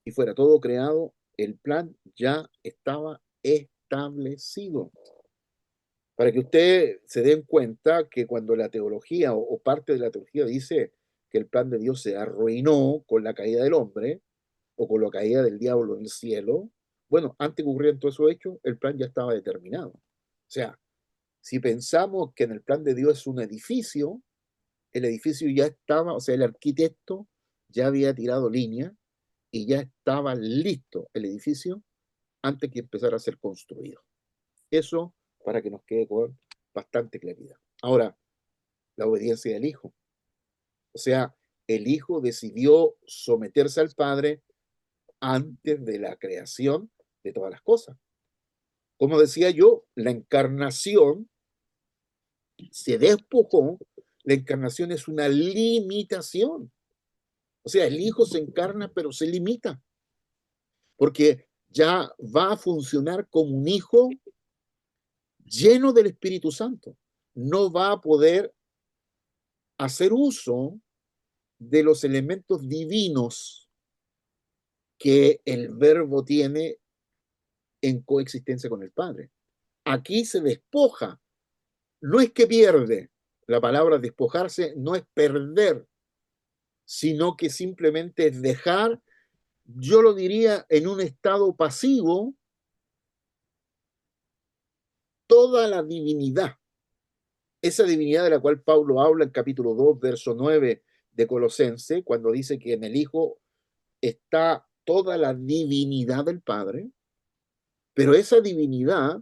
y fuera todo creado, el plan ya estaba establecido. Para que ustedes se den cuenta que cuando la teología o parte de la teología dice que el plan de Dios se arruinó con la caída del hombre o con la caída del diablo en el cielo, bueno, antes que ocurrieran todos esos hechos, el plan ya estaba determinado. O sea, si pensamos que en el plan de Dios es un edificio, el edificio ya estaba, o sea, el arquitecto ya había tirado línea y ya estaba listo el edificio antes que empezara a ser construido. Eso para que nos quede con bastante claridad. Ahora, la obediencia del Hijo. O sea, el Hijo decidió someterse al Padre antes de la creación de todas las cosas. Como decía yo, la encarnación se despojó, la encarnación es una limitación. O sea, el Hijo se encarna, pero se limita, porque ya va a funcionar como un Hijo lleno del Espíritu Santo. No va a poder hacer uso de los elementos divinos que el Verbo tiene en coexistencia con el Padre. Aquí se despoja, no es que pierde. La palabra despojarse no es perder, sino que simplemente es dejar, yo lo diría, en un estado pasivo, toda la divinidad. Esa divinidad de la cual Pablo habla en capítulo 2, verso 9 de Colosense, cuando dice que en el Hijo está toda la divinidad del Padre, pero esa divinidad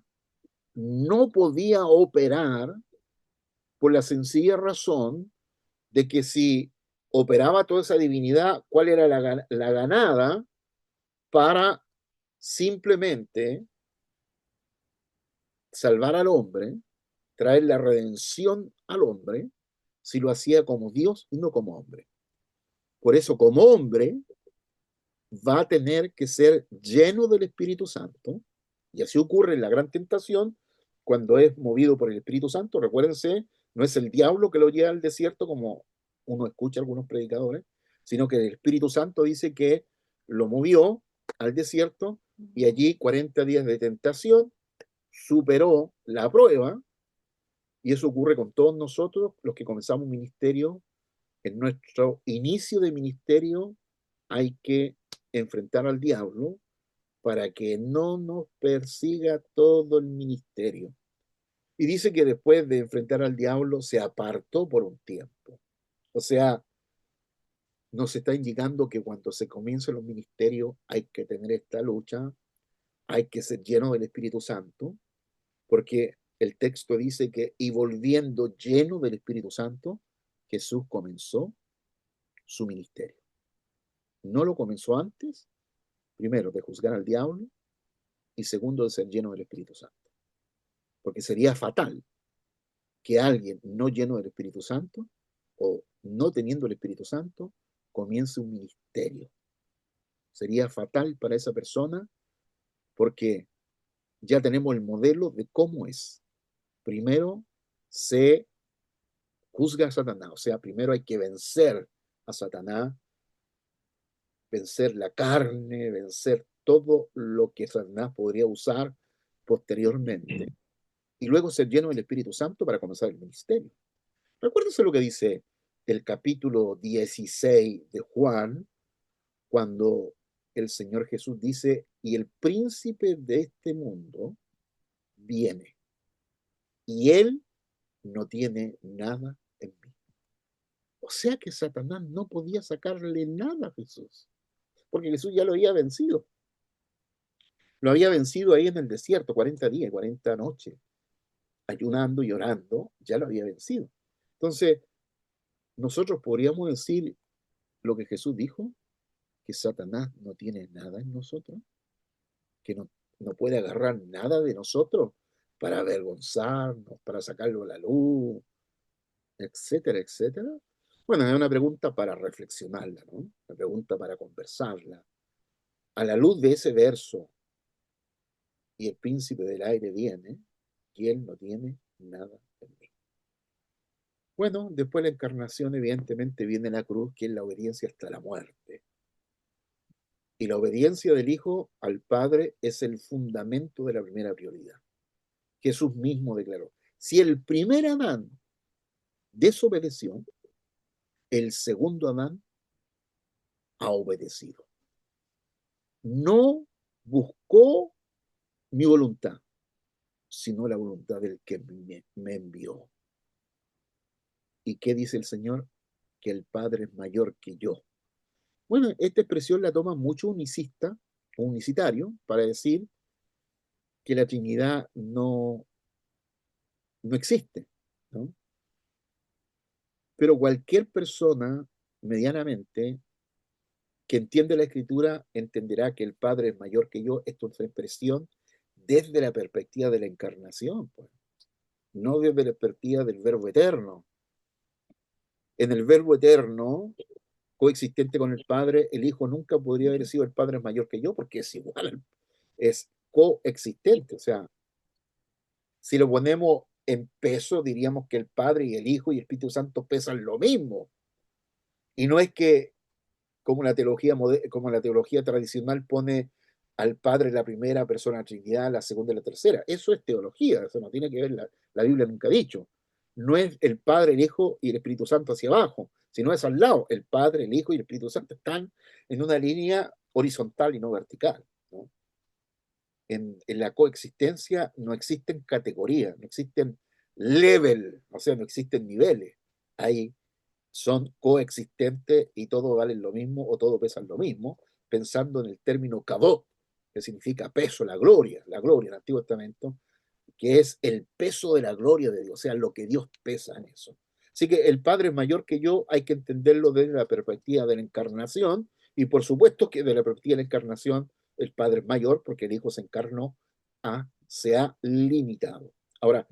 no podía operar por la sencilla razón de que si operaba toda esa divinidad, ¿cuál era la ganada para simplemente salvar al hombre, traer la redención al hombre, si lo hacía como Dios y no como hombre? Por eso, como hombre, va a tener que ser lleno del Espíritu Santo, y así ocurre en la gran tentación, cuando es movido por el Espíritu Santo. Recuérdense, no es el diablo que lo lleva al desierto, como uno escucha a algunos predicadores, sino que el Espíritu Santo dice que lo movió al desierto, y allí 40 días de tentación, superó la prueba, y eso ocurre con todos nosotros, los que comenzamos un ministerio. En nuestro inicio de ministerio hay que enfrentar al diablo para que no nos persiga todo el ministerio. Y dice que después de enfrentar al diablo se apartó por un tiempo. O sea, nos está indicando que cuando se comienzan los ministerios hay que tener esta lucha, hay que ser lleno del Espíritu Santo, porque el texto dice que, y volviendo lleno del Espíritu Santo, Jesús comenzó su ministerio. No lo comenzó antes, primero, de juzgar al diablo, y segundo, de ser lleno del Espíritu Santo. Porque sería fatal que alguien no lleno del Espíritu Santo o no teniendo el Espíritu Santo comience un ministerio. Sería fatal para esa persona porque ya tenemos el modelo de cómo es. Primero se juzga a Satanás, o sea, primero hay que vencer a Satanás, vencer la carne, vencer todo lo que Satanás podría usar posteriormente, y luego ser lleno del Espíritu Santo para comenzar el ministerio. Recuérdense lo que dice el capítulo 16 de Juan, cuando el Señor Jesús dice, y el príncipe de este mundo viene, y él no tiene nada en mí. O sea que Satanás no podía sacarle nada a Jesús, porque Jesús ya lo había vencido. Lo había vencido ahí en el desierto, 40 días, 40 noches, ayunando y orando, ya lo había vencido. Entonces, nosotros podríamos decir lo que Jesús dijo, que Satanás no tiene nada en nosotros, que no puede agarrar nada de nosotros para avergonzarnos, para sacarlo a la luz, etcétera, etcétera. Bueno, es una pregunta para reflexionarla, ¿no? Una pregunta para conversarla. A la luz de ese verso, y el príncipe del aire viene, y él no tiene nada en mí. Bueno, después de la encarnación, evidentemente, viene la cruz, que es la obediencia hasta la muerte. Y la obediencia del Hijo al Padre es el fundamento de la primera prioridad. Jesús mismo declaró, si el primer Adán desobedeció, el segundo Adán ha obedecido. No buscó mi voluntad, sino la voluntad del que me envió. ¿Y qué dice el Señor? Que el Padre es mayor que yo. Bueno, esta expresión la toma mucho unicitario, para decir que la Trinidad no existe, ¿no? Pero cualquier persona, medianamente, que entiende la Escritura, entenderá que el Padre es mayor que yo. Esto es una expresión desde la perspectiva de la encarnación, pues, no desde la perspectiva del Verbo eterno. En el Verbo eterno, coexistente con el Padre, el Hijo nunca podría haber sido el Padre es mayor que yo, porque es igual, es coexistente. O sea, si lo ponemos en peso, diríamos que el Padre y el Hijo y el Espíritu Santo pesan lo mismo. Y no es que, como la teología tradicional pone al Padre la primera persona de la Trinidad, la segunda y la tercera. Eso es teología, eso no tiene que ver, la Biblia nunca ha dicho. No es el Padre, el Hijo y el Espíritu Santo hacia abajo, sino es al lado. El Padre, el Hijo y el Espíritu Santo están en una línea horizontal y no vertical, ¿no? En la coexistencia no existen categorías, no existen level, o sea, no existen niveles. Hay son coexistentes y todo vale lo mismo o todo pesa lo mismo, pensando en el término kabod, que significa peso, la gloria en el Antiguo Testamento, que es el peso de la gloria de Dios, o sea, lo que Dios pesa en eso. Así que el Padre es mayor que yo, hay que entenderlo desde la perspectiva de la encarnación, y por supuesto que de la perspectiva de la encarnación el Padre es mayor porque el Hijo se encarnó, se ha limitado. Ahora,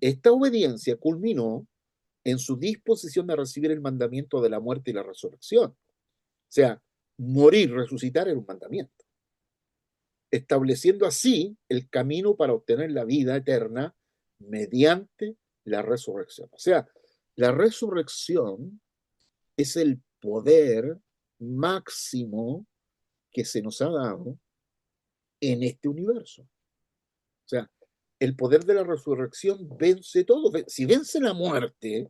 esta obediencia culminó en su disposición de recibir el mandamiento de la muerte y la resurrección. O sea, morir, resucitar era un mandamiento, estableciendo así el camino para obtener la vida eterna mediante la resurrección. O sea, la resurrección es el poder máximo que se nos ha dado en este universo. O sea, el poder de la resurrección vence todo. Si vence la muerte,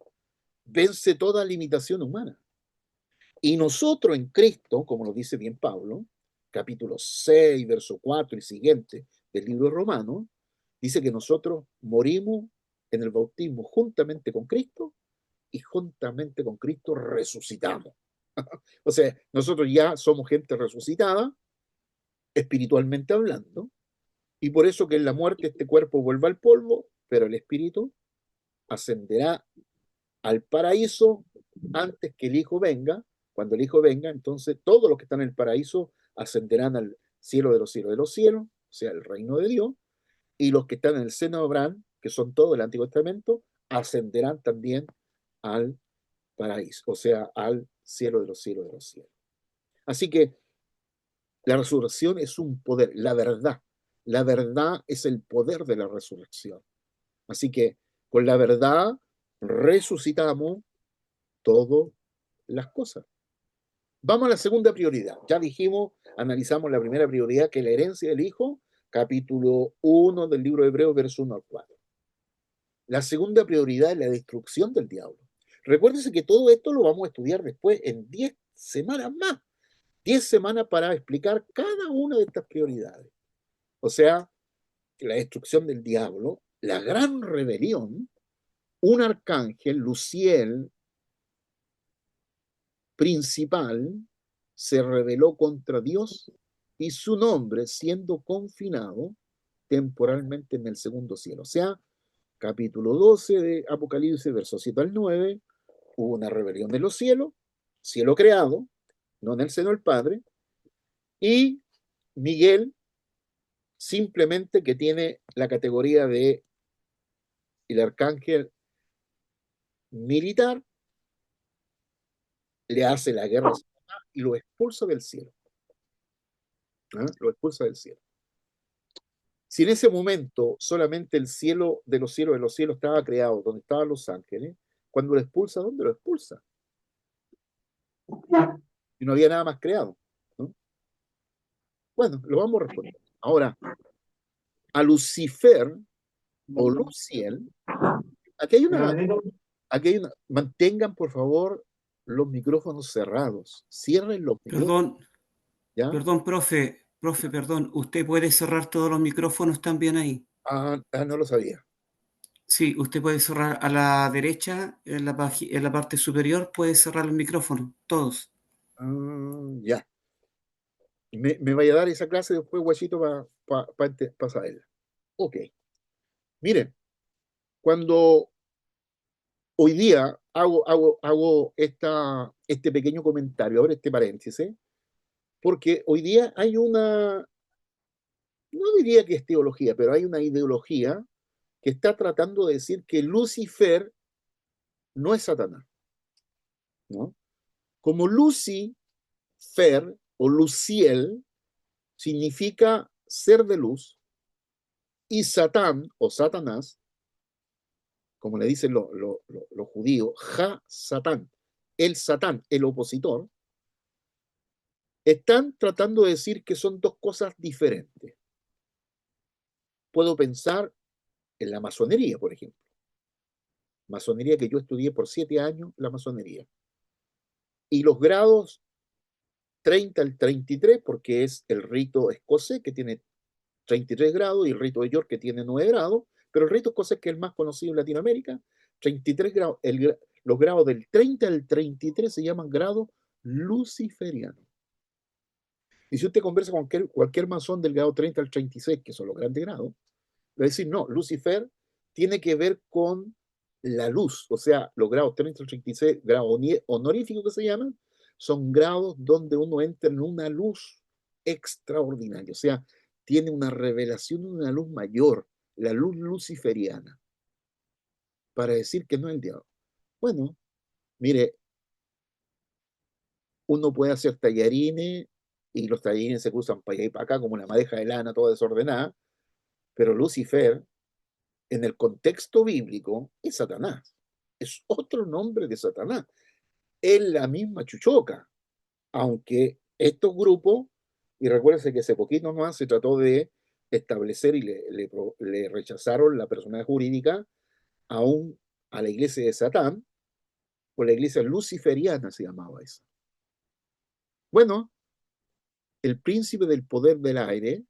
vence toda limitación humana. Y nosotros en Cristo, como lo dice bien Pablo, capítulo 6, verso 4 y siguiente del libro de Romanos, dice que nosotros morimos en el bautismo juntamente con Cristo y juntamente con Cristo resucitamos. O sea, nosotros ya somos gente resucitada, espiritualmente hablando, y por eso que en la muerte este cuerpo vuelve al polvo, pero el espíritu ascenderá al paraíso antes que el Hijo venga. Cuando el Hijo venga, entonces todos los que están en el paraíso ascenderán al cielo de los cielos, o sea, el reino de Dios, y los que están en el seno de Abraham, que son todos el Antiguo Testamento, ascenderán también al paraíso, o sea, al cielo de los cielos de los cielos. Así que la resurrección es un poder, la verdad es el poder de la resurrección. Así que con la verdad resucitamos todas las cosas. Vamos a la segunda prioridad. Ya dijimos, analizamos la primera prioridad, que es la herencia del Hijo, capítulo 1 del libro de Hebreos, verso 1 al 4. La segunda prioridad es la destrucción del diablo. Recuérdense que todo esto lo vamos a estudiar después en 10 semanas más. 10 semanas para explicar cada una de estas prioridades. O sea, la destrucción del diablo, la gran rebelión, un arcángel, Luciel, principal, se rebeló contra Dios y su nombre siendo confinado temporalmente en el segundo cielo. O sea, capítulo 12 de Apocalipsis, versos 7 al 9, hubo una rebelión de los cielos, cielo creado, no en el seno del Padre, y Miguel, simplemente que tiene la categoría de el arcángel militar, le hace la guerra y lo expulsa del cielo. ¿Ah? Lo expulsa del cielo. Si en ese momento solamente el cielo de los cielos estaba creado, donde estaban los ángeles, cuando lo expulsa, ¿dónde lo expulsa? Y no había nada más creado, ¿no? Bueno, lo vamos a responder. Ahora, a Lucifer o Luciel, aquí hay una, mantengan por favor los micrófonos cerrados, cierren los micrófonos, Perdón, ¿ya? perdón, profe, perdón. ¿Usted puede cerrar todos los micrófonos también ahí? No lo sabía. Sí, usted puede cerrar a la derecha, en la parte superior, puede cerrar los micrófonos, todos. Ya. Me vaya a dar esa clase después, guachito, para saberla. Ok. Miren, cuando hoy día hago este pequeño comentario, ahora este paréntesis, porque hoy día hay una, no diría que es teología, pero hay una ideología que está tratando de decir que Lucifer no es Satanás, ¿no? Como Lucifer o Luciel significa ser de luz, y Satán o Satanás, como le dicen los judíos, Satán, el opositor, están tratando de decir que son dos cosas diferentes. Puedo pensar en la masonería, por ejemplo. Masonería que yo estudié por 7 años, la masonería. Y los grados 30 al 33, porque es el rito escocés que tiene 33 grados y el rito de York que tiene 9 grados, pero el rito escocés, que es el más conocido en Latinoamérica, 33 grados. Los grados del 30 al 33 se llaman grados luciferianos. Y si usted conversa con cualquier masón del grado 30 al 36, que son los grandes grados, va a decir, no, Lucifer tiene que ver con la luz, o sea, los grados 30 al 36, grados honoríficos que se llaman, son grados donde uno entra en una luz extraordinaria, o sea, tiene una revelación de una luz mayor, la luz luciferiana, para decir que no es el diablo. Bueno, mire, uno puede hacer tallarines y los tallarines se cruzan para allá y para acá como una madeja de lana toda desordenada, pero Lucifer, en el contexto bíblico, es Satanás. Es otro nombre de Satanás. Es la misma chuchoca, aunque estos grupos, y recuérdense que hace poquito más se trató de establecer y le rechazaron la personalidad jurídica a la iglesia de Satán, o la iglesia luciferiana se llamaba esa. Bueno, el príncipe del poder del aire,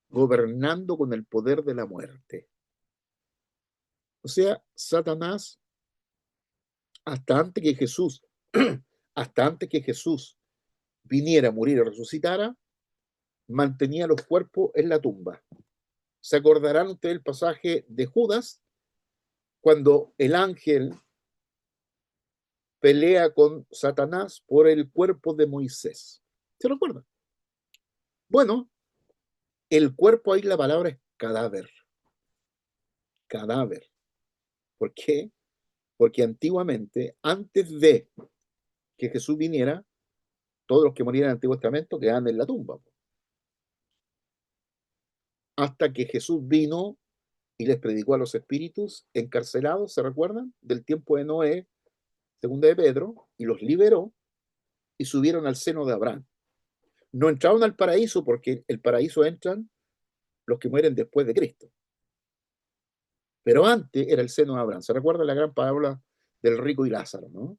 gobernando con el poder de la muerte. O sea, Satanás, hasta antes que Jesús, hasta antes que Jesús viniera a morir y resucitara, mantenía los cuerpos en la tumba. ¿Se acordarán ustedes el pasaje de Judas, cuando el ángel pelea con Satanás por el cuerpo de Moisés? ¿Se recuerdan? Bueno, el cuerpo, ahí la palabra es cadáver. Cadáver. ¿Por qué? Porque antiguamente, antes de que Jesús viniera, todos los que morían en el Antiguo Testamento quedaban en la tumba. Hasta que Jesús vino y les predicó a los espíritus encarcelados, ¿se recuerdan? Del tiempo de Noé, segunda de Pedro, y los liberó y subieron al seno de Abraham. No entraron al paraíso porque el paraíso entran los que mueren después de Cristo. Pero antes era el seno de Abraham. ¿Se recuerda la gran parábola del rico y Lázaro, no?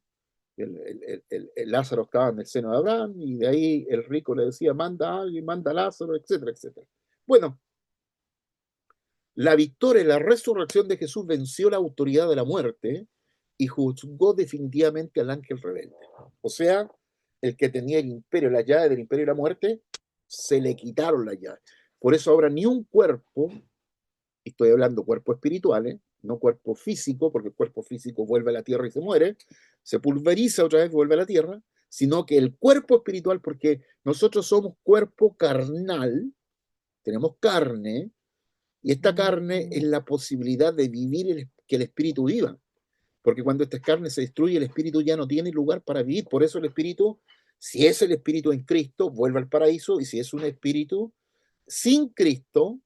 El Lázaro estaba en el seno de Abraham y de ahí el rico le decía, manda a alguien, manda a Lázaro, etcétera, etcétera. Bueno, la victoria y la resurrección de Jesús venció la autoridad de la muerte y juzgó definitivamente al ángel rebelde. O sea, el que tenía el imperio, la llave del imperio y la muerte, se le quitaron la llave. Por eso ahora ni un cuerpo, estoy hablando cuerpos espirituales, no cuerpo físico, porque el cuerpo físico vuelve a la tierra y se muere, se pulveriza otra vez, vuelve a la tierra, sino que el cuerpo espiritual, porque nosotros somos cuerpo carnal, tenemos carne, y esta carne es la posibilidad de vivir, que el espíritu viva. Porque cuando esta carne se destruye, el espíritu ya no tiene lugar para vivir. Por eso el espíritu, si es el espíritu en Cristo, vuelve al paraíso, y si es un espíritu sin Cristo,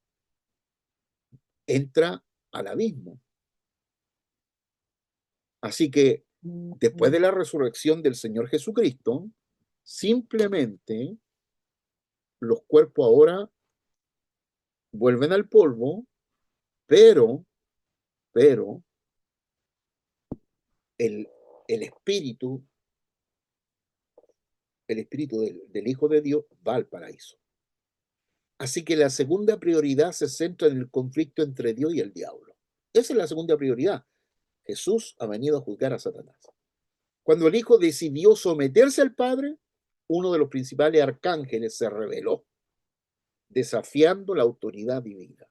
entra al abismo. Así que después de la resurrección del Señor Jesucristo, simplemente los cuerpos ahora vuelven al polvo, pero el, el espíritu, del Hijo de Dios va al paraíso. Así que la segunda prioridad se centra en el conflicto entre Dios y el diablo. Esa es la segunda prioridad. Jesús ha venido a juzgar a Satanás. Cuando el Hijo decidió someterse al Padre, uno de los principales arcángeles se rebeló, desafiando la autoridad divina.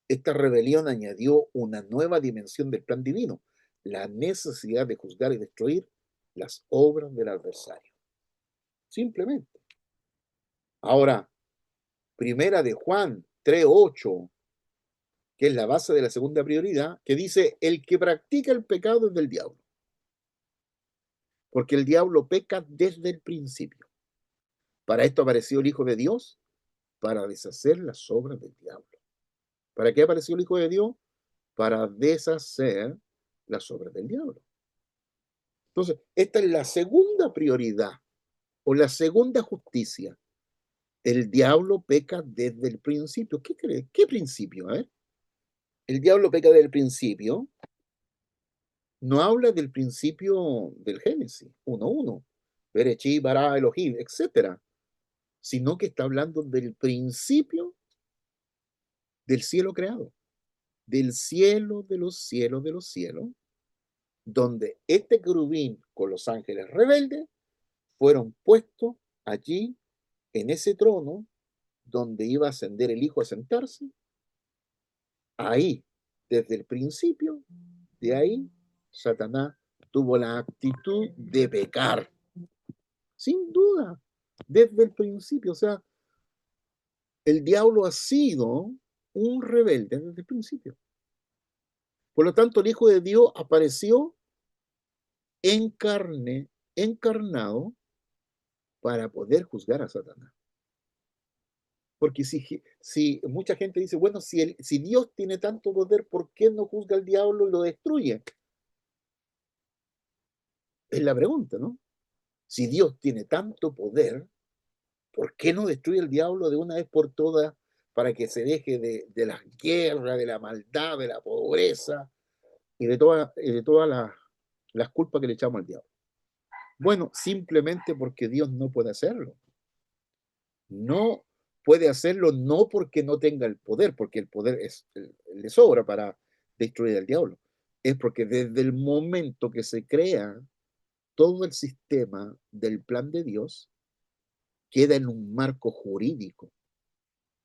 Esta rebelión añadió una nueva dimensión del plan divino, la necesidad de juzgar y destruir las obras del adversario. Simplemente. Ahora, Primera de Juan 3:8, que es la base de la segunda prioridad, que dice, el que practica el pecado es del diablo. Porque el diablo peca desde el principio. Para esto apareció el Hijo de Dios, para deshacer las obras del diablo. ¿Para qué apareció el Hijo de Dios? Para deshacer las obras del diablo. Entonces, esta es la segunda prioridad o la segunda justicia. El diablo peca desde el principio. ¿Qué crees? ¿Qué principio? El diablo peca desde el principio. No habla del principio del Génesis 1:1, Berechí, Bará, Elohim, etc., sino que está hablando del principio del cielo creado, del cielo de los cielos, donde este querubín con los ángeles rebeldes fueron puestos allí en ese trono donde iba a ascender el Hijo a sentarse. Ahí, desde el principio, de ahí, Satanás tuvo la actitud de pecar. Sin duda, desde el principio. O sea, el diablo ha sido un rebelde desde el principio. Por lo tanto, el Hijo de Dios apareció en carne, encarnado, para poder juzgar a Satanás. Porque si mucha gente dice, bueno, si Dios tiene tanto poder, ¿por qué no juzga al diablo y lo destruye? Es la pregunta, ¿no? Si Dios tiene tanto poder, ¿por qué no destruye al diablo de una vez por todas para que se deje de las guerras, de la maldad, de la pobreza y de todas las culpas que le echamos al diablo? Bueno, simplemente porque Dios no puede hacerlo. No puede hacerlo no porque no tenga el poder, porque el poder le sobra para destruir al diablo. Es porque desde el momento que se crea todo el sistema del plan de Dios, queda en un marco jurídico.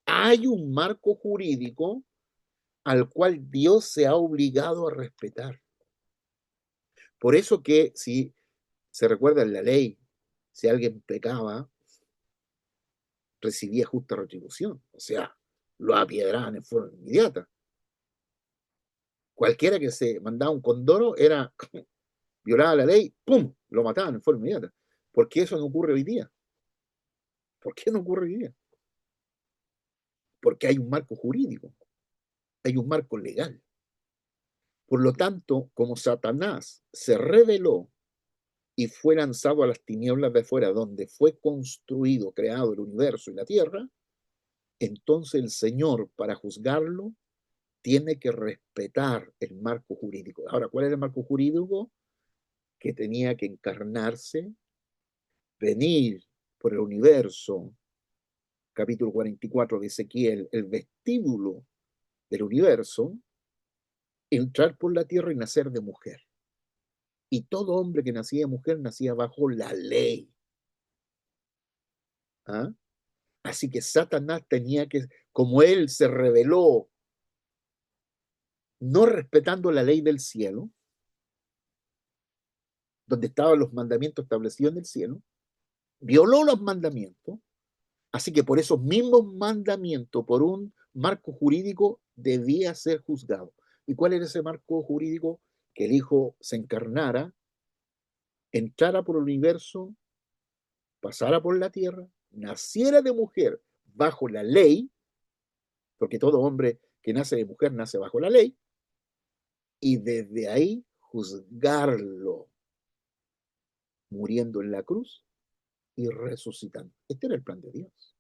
Hay un marco jurídico al cual Dios se ha obligado a respetar. Por eso que si se recuerda en la ley, si alguien pecaba, recibía justa retribución, o sea, lo apiedraban en forma inmediata. Cualquiera que se mandaba un condoro era violaba la ley, ¡pum!, lo mataban en forma inmediata. ¿Por qué eso no ocurre hoy día? ¿Por qué no ocurre hoy día? Porque hay un marco jurídico, hay un marco legal. Por lo tanto, como Satanás se rebeló y fue lanzado a las tinieblas de afuera, donde fue construido, creado el universo y la tierra, entonces el Señor, para juzgarlo, tiene que respetar el marco jurídico. Ahora, ¿cuál es el marco jurídico? Que tenía que encarnarse, venir por el universo, capítulo 44 de Ezequiel, el vestíbulo del universo, entrar por la tierra y nacer de mujer. Y todo hombre que nacía de mujer nacía bajo la ley. ¿Ah? Así que Satanás tenía que, como él se rebeló, no respetando la ley del cielo, donde estaban los mandamientos establecidos en el cielo, violó los mandamientos, así que por esos mismos mandamientos, por un marco jurídico, debía ser juzgado. ¿Y cuál era ese marco jurídico? Que el Hijo se encarnara, entrara por el universo, pasara por la tierra, naciera de mujer bajo la ley, porque todo hombre que nace de mujer nace bajo la ley, y desde ahí juzgarlo, muriendo en la cruz y resucitando. Este era el plan de Dios.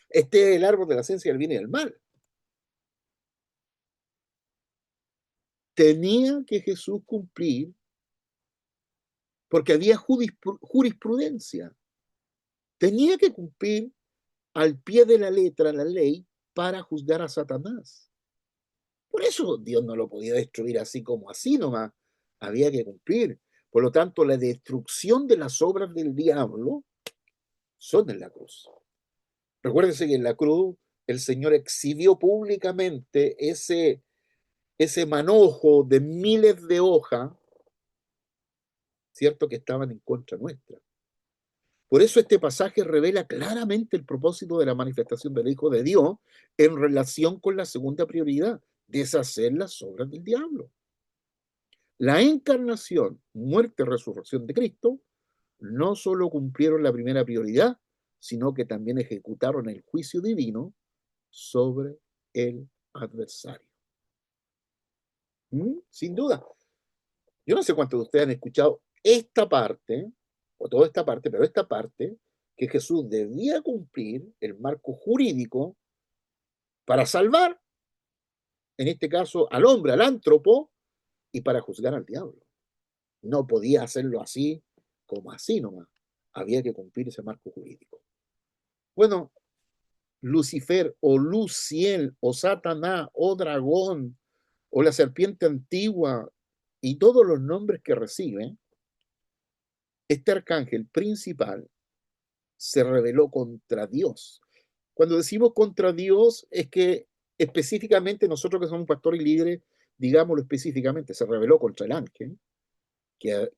Este es el árbol de la ciencia del bien y del mal. Tenía que Jesús cumplir porque había jurisprudencia. Tenía que cumplir al pie de la letra la ley para juzgar a Satanás. Por eso Dios no lo podía destruir así como así nomás. Había que cumplir. Por lo tanto, la destrucción de las obras del diablo son en la cruz. Recuérdense que en la cruz el Señor exhibió públicamente ese manojo de miles de hojas, ¿cierto?, que estaban en contra nuestra. Por eso este pasaje revela claramente el propósito de la manifestación del Hijo de Dios en relación con la segunda prioridad, deshacer las obras del diablo. La encarnación, muerte y resurrección de Cristo no solo cumplieron la primera prioridad, sino que también ejecutaron el juicio divino sobre el adversario. Sin duda. Yo no sé cuántos de ustedes han escuchado esta parte, o toda esta parte, pero esta parte, que Jesús debía cumplir el marco jurídico para salvar, en este caso, al hombre, al ántropo, y para juzgar al diablo. No podía hacerlo así como así nomás. Había que cumplir ese marco jurídico. Bueno, Lucifer o Luciel o Satanás o dragón o la serpiente antigua y todos los nombres que recibe, este arcángel principal se rebeló contra Dios. Cuando decimos contra Dios es que específicamente nosotros que somos pastores y líderes, digámoslo específicamente, se rebeló contra el ángel que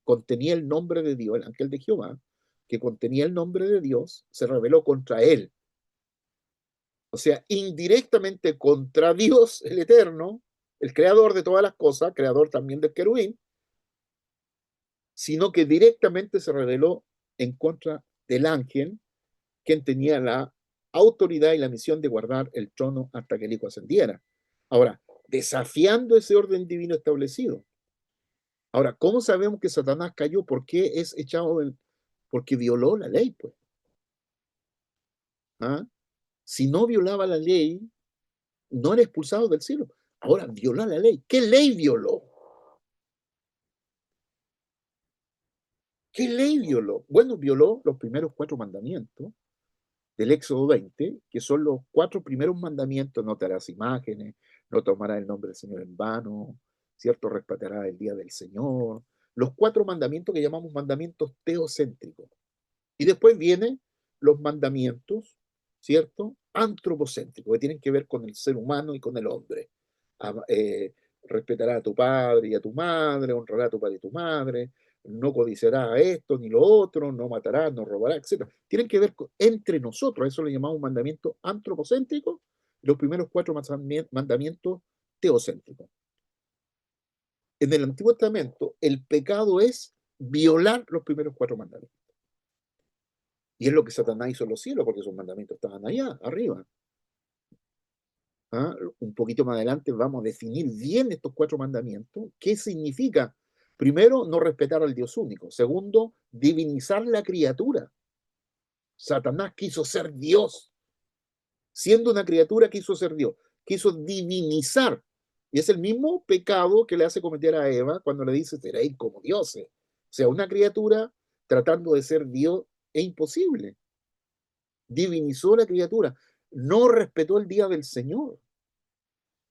contenía el nombre de Dios, el ángel de Jehová, que contenía el nombre de Dios, se rebeló contra él. O sea, indirectamente contra Dios, el Eterno, el creador de todas las cosas, creador también del querubín, sino que directamente se rebeló en contra del ángel, quien tenía la autoridad y la misión de guardar el trono hasta que el Hijo ascendiera. Ahora, desafiando ese orden divino establecido. Ahora, ¿cómo sabemos que Satanás cayó? ¿Por qué es echado del...? Porque violó la ley, pues. ¿Ah? Si no violaba la ley, no era expulsado del cielo. Ahora violó la ley. ¿Qué ley violó? ¿Qué ley violó? Bueno, violó los primeros 4 mandamientos del Éxodo 20, que son los 4 primeros mandamientos: no te harás imágenes, no tomarás el nombre del Señor en vano, ¿cierto? Respetarás el día del Señor. Los 4 mandamientos que llamamos mandamientos teocéntricos. Y después vienen los mandamientos, ¿cierto?, antropocéntricos, que tienen que ver con el ser humano y con el hombre. Respetará a tu padre y a tu madre, honrará a tu padre y a tu madre, no codiciará esto ni lo otro, no matará, no robará, etc. Tienen que ver entre nosotros, eso le llamamos mandamiento antropocéntrico. Los primeros 4 mandamientos teocéntrico. En el Antiguo Testamento, el pecado es violar los primeros 4 mandamientos. Y es lo que Satanás hizo en los cielos, porque esos mandamientos estaban allá, arriba. ¿Ah? Un poquito más adelante vamos a definir bien estos 4 mandamientos. ¿Qué significa? Primero, no respetar al Dios único. Segundo, divinizar la criatura. Satanás quiso ser Dios. Siendo una criatura, quiso ser Dios. Quiso divinizar. Y es el mismo pecado que le hace cometer a Eva cuando le dice, seréis como dioses. O sea, una criatura tratando de ser Dios es imposible. Divinizó la criatura. No respetó el día del Señor.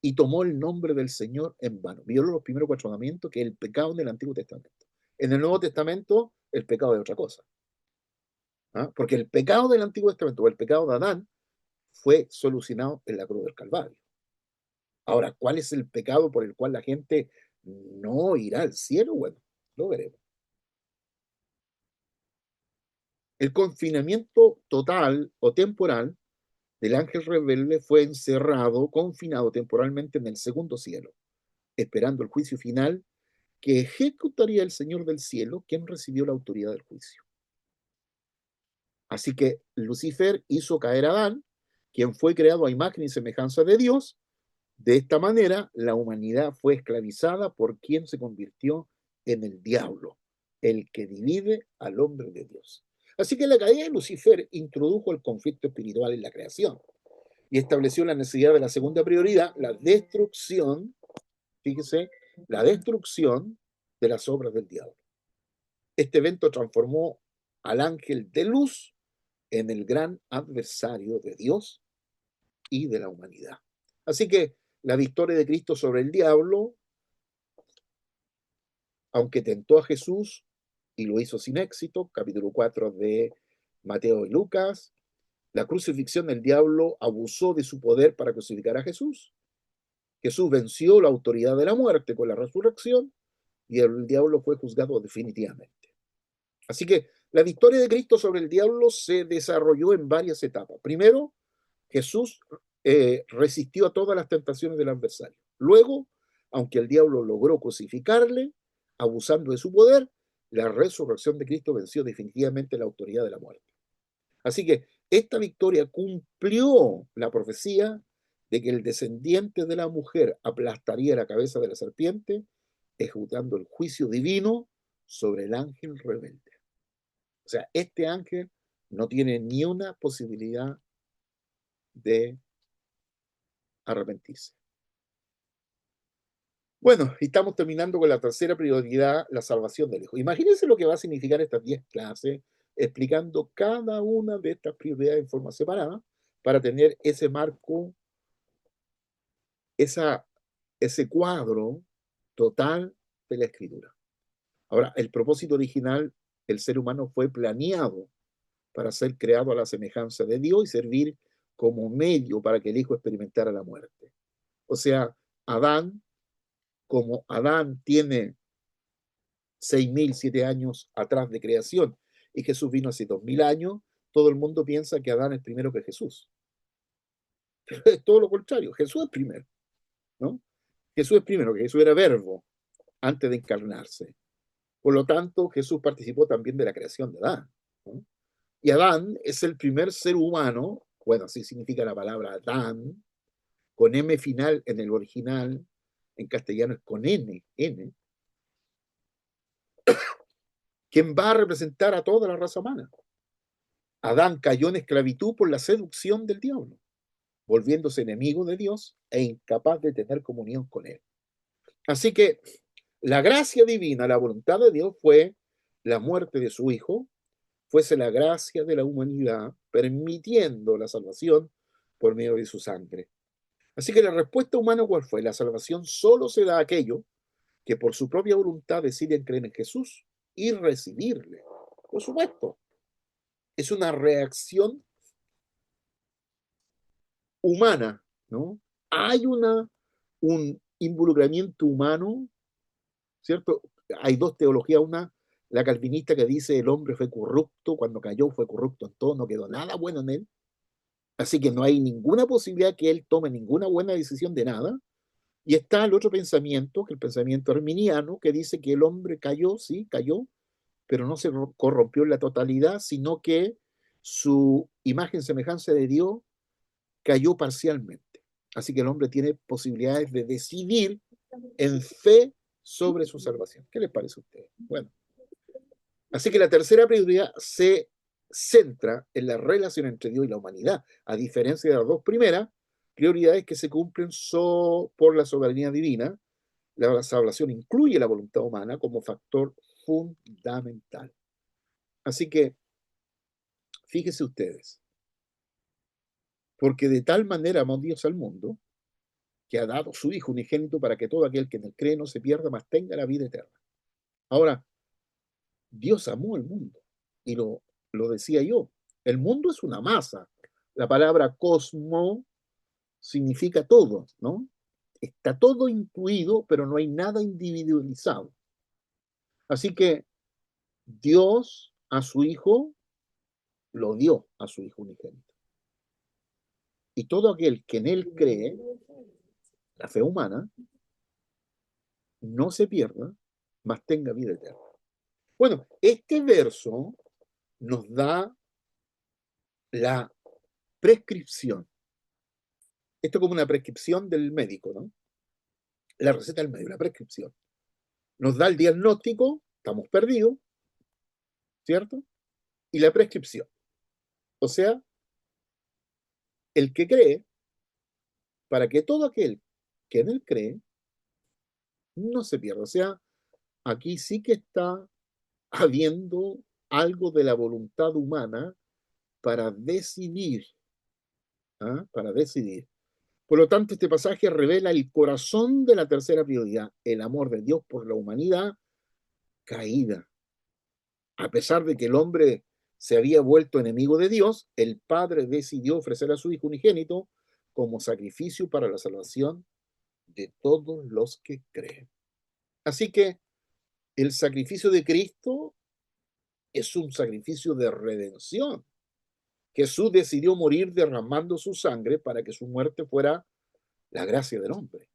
Y tomó el nombre del Señor en vano. Violó los primeros 4 mandamientos, que es el pecado del Antiguo Testamento. En el Nuevo Testamento, el pecado es otra cosa. ¿Ah? Porque el pecado del Antiguo Testamento, o el pecado de Adán, fue solucionado en la cruz del Calvario. Ahora, ¿cuál es el pecado por el cual la gente no irá al cielo? Bueno, lo veremos. El confinamiento total o temporal del ángel rebelde fue encerrado, confinado temporalmente en el segundo cielo, esperando el juicio final que ejecutaría el Señor del cielo, quien recibió la autoridad del juicio. Así que Lucifer hizo caer a Adán, quien fue creado a imagen y semejanza de Dios. De esta manera, la humanidad fue esclavizada por quien se convirtió en el diablo, el que divide al hombre de Dios. Así que la caída de Lucifer introdujo el conflicto espiritual en la creación y estableció la necesidad de la segunda prioridad, la destrucción, fíjese, la destrucción de las obras del diablo. Este evento transformó al ángel de luz en el gran adversario de Dios y de la humanidad. Así que la victoria de Cristo sobre el diablo, aunque tentó a Jesús y lo hizo sin éxito, capítulo 4 de Mateo y Lucas, la crucifixión del diablo abusó de su poder para crucificar a Jesús. Jesús venció la autoridad de la muerte con la resurrección y el diablo fue juzgado definitivamente. Así que la victoria de Cristo sobre el diablo se desarrolló en varias etapas. Primero, Jesús resistió a todas las tentaciones del adversario. Luego, aunque el diablo logró crucificarle, abusando de su poder, la resurrección de Cristo venció definitivamente la autoridad de la muerte. Así que esta victoria cumplió la profecía de que el descendiente de la mujer aplastaría la cabeza de la serpiente, ejecutando el juicio divino sobre el ángel rebelde. O sea, este ángel no tiene ni una posibilidad de arrepentirse. Bueno, y estamos terminando con la tercera prioridad, la salvación del Hijo. Imagínense lo que va a significar estas 10 clases, explicando cada una de estas prioridades en forma separada, para tener ese marco, ese cuadro total de la Escritura. Ahora, el propósito original, el ser humano fue planeado para ser creado a la semejanza de Dios y servir como medio para que el Hijo experimentara la muerte. O sea, como Adán tiene 6.000, 7 años atrás de creación y Jesús vino hace 2.000 años, todo el mundo piensa que Adán es primero que Jesús. Pero es todo lo contrario, Jesús es primero, ¿no? Jesús es primero, que Jesús era verbo antes de encarnarse. Por lo tanto, Jesús participó también de la creación de Adán, ¿no? Y Adán es el primer ser humano, bueno, así significa la palabra Adán, con M final en el original, en castellano es con N, quien va a representar a toda la raza humana. Adán cayó en esclavitud por la seducción del diablo, volviéndose enemigo de Dios e incapaz de tener comunión con él. Así que la gracia divina, la voluntad de Dios fue la muerte de su Hijo, fuese la gracia de la humanidad, permitiendo la salvación por medio de su sangre. Así que la respuesta humana, ¿cuál fue? La salvación solo se da a aquellos que por su propia voluntad deciden creer en Jesús y recibirle. Por supuesto, es una reacción humana, ¿no? Hay un involucramiento humano, ¿cierto? Hay 2 teologías, una, la calvinista que dice el hombre fue corrupto, cuando cayó fue corrupto en todo, no quedó nada bueno en él, así que no hay ninguna posibilidad que él tome ninguna buena decisión de nada. Y está el otro pensamiento, que el pensamiento arminiano, que dice que el hombre cayó, sí, cayó, pero no se corrompió en la totalidad, sino que su imagen semejanza de Dios cayó parcialmente. Así que el hombre tiene posibilidades de decidir en fe sobre su salvación. ¿Qué les parece a ustedes? Bueno, así que la tercera prioridad se centra en la relación entre Dios y la humanidad, a diferencia de las dos primeras prioridades que se cumplen por la soberanía divina. La salvación incluye la voluntad humana como factor fundamental. Así que, fíjense ustedes, porque de tal manera amó Dios al mundo, que ha dado su Hijo unigénito para que todo aquel que en él cree no se pierda, mas tenga la vida eterna. Ahora, Dios amó el mundo, y lo decía yo, el mundo es una masa. La palabra cosmo significa todo, ¿no? Está todo incluido, pero no hay nada individualizado. Así que Dios a su Hijo lo dio a su Hijo unigénito. Y todo aquel que en él cree, la fe humana, no se pierda, mas tenga vida eterna. Bueno, este verso nos da la prescripción. Esto como una prescripción del médico, ¿no? La receta del médico, la prescripción. Nos da el diagnóstico, estamos perdidos, ¿cierto? Y la prescripción. O sea, el que cree, para que todo aquel que en él cree, no se pierda. O sea, aquí sí que está habiendo algo de la voluntad humana para decidir, ¿ah? Para decidir. Por lo tanto, este pasaje revela el corazón de la tercera prioridad, el amor de Dios por la humanidad caída. A pesar de que el hombre se había vuelto enemigo de Dios, el Padre decidió ofrecer a su Hijo unigénito como sacrificio para la salvación de todos los que creen. Así que el sacrificio de Cristo es un sacrificio de redención. Jesús decidió morir derramando su sangre para que su muerte fuera la gracia del hombre.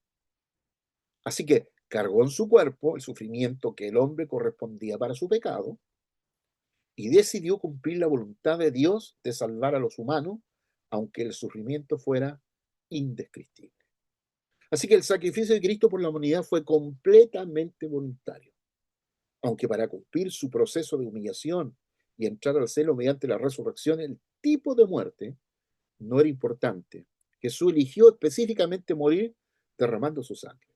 Así que cargó en su cuerpo el sufrimiento que el hombre correspondía para su pecado y decidió cumplir la voluntad de Dios de salvar a los humanos, aunque el sufrimiento fuera indescriptible. Así que el sacrificio de Cristo por la humanidad fue completamente voluntario, aunque para cumplir su proceso de humillación y entrar al cielo mediante la resurrección, el tipo de muerte no era importante. Jesús eligió específicamente morir derramando su sangre.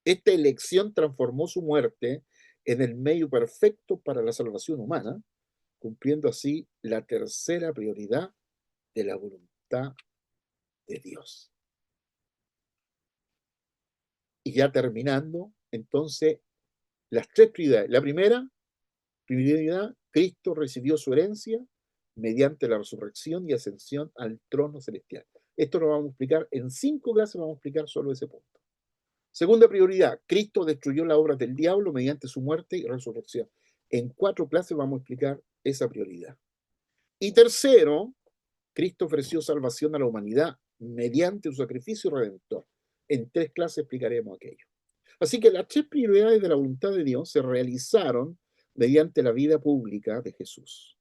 Esta elección transformó su muerte en el medio perfecto para la salvación humana, cumpliendo así la tercera prioridad de la voluntad de Dios. Y ya terminando, entonces, las tres prioridades. La primera prioridad, Cristo recibió su herencia mediante la resurrección y ascensión al trono celestial. Esto lo vamos a explicar en 5 clases, vamos a explicar solo ese punto. Segunda prioridad, Cristo destruyó las obras del diablo mediante su muerte y resurrección. En 4 clases vamos a explicar esa prioridad. Y tercero, Cristo ofreció salvación a la humanidad mediante su sacrificio redentor. En 3 clases explicaremos aquello. Así que las 3 prioridades de la voluntad de Dios se realizaron mediante la vida pública de Jesús.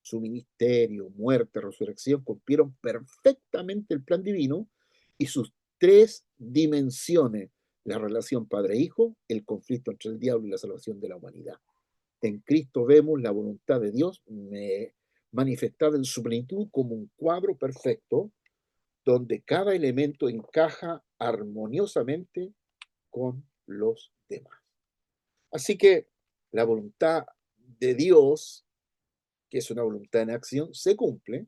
Su ministerio, muerte, resurrección cumplieron perfectamente el plan divino y sus 3 dimensiones, la relación padre-hijo, el conflicto entre el diablo y la salvación de la humanidad. En Cristo vemos la voluntad de Dios manifestada en su plenitud como un cuadro perfecto donde cada elemento encaja armoniosamente con los demás. Así que la voluntad de Dios, que es una voluntad en acción, se cumple.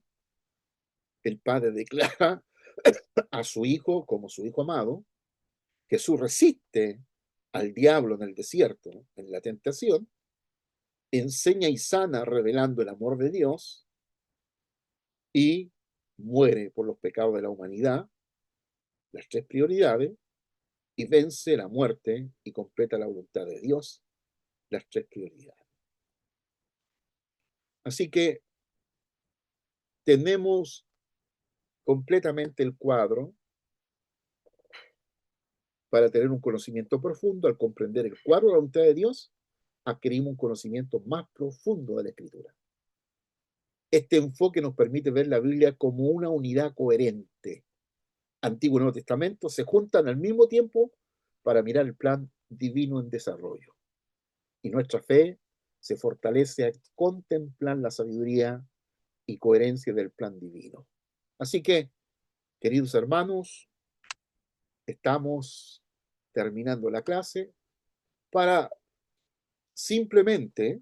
El Padre declara a su Hijo como su Hijo amado. Jesús resiste al diablo en el desierto, en la tentación. Enseña y sana revelando el amor de Dios y muere por los pecados de la humanidad, las 3 prioridades, y vence la muerte y completa la voluntad de Dios, las 3 prioridades. Así que tenemos completamente el cuadro para tener un conocimiento profundo, al comprender el cuadro de la voluntad de Dios, adquirimos un conocimiento más profundo de la Escritura. Este enfoque nos permite ver la Biblia como una unidad coherente. Antiguo y Nuevo Testamento se juntan al mismo tiempo para mirar el plan divino en desarrollo. Y nuestra fe se fortalece al contemplar la sabiduría y coherencia del plan divino. Así que, queridos hermanos, estamos terminando la clase para simplemente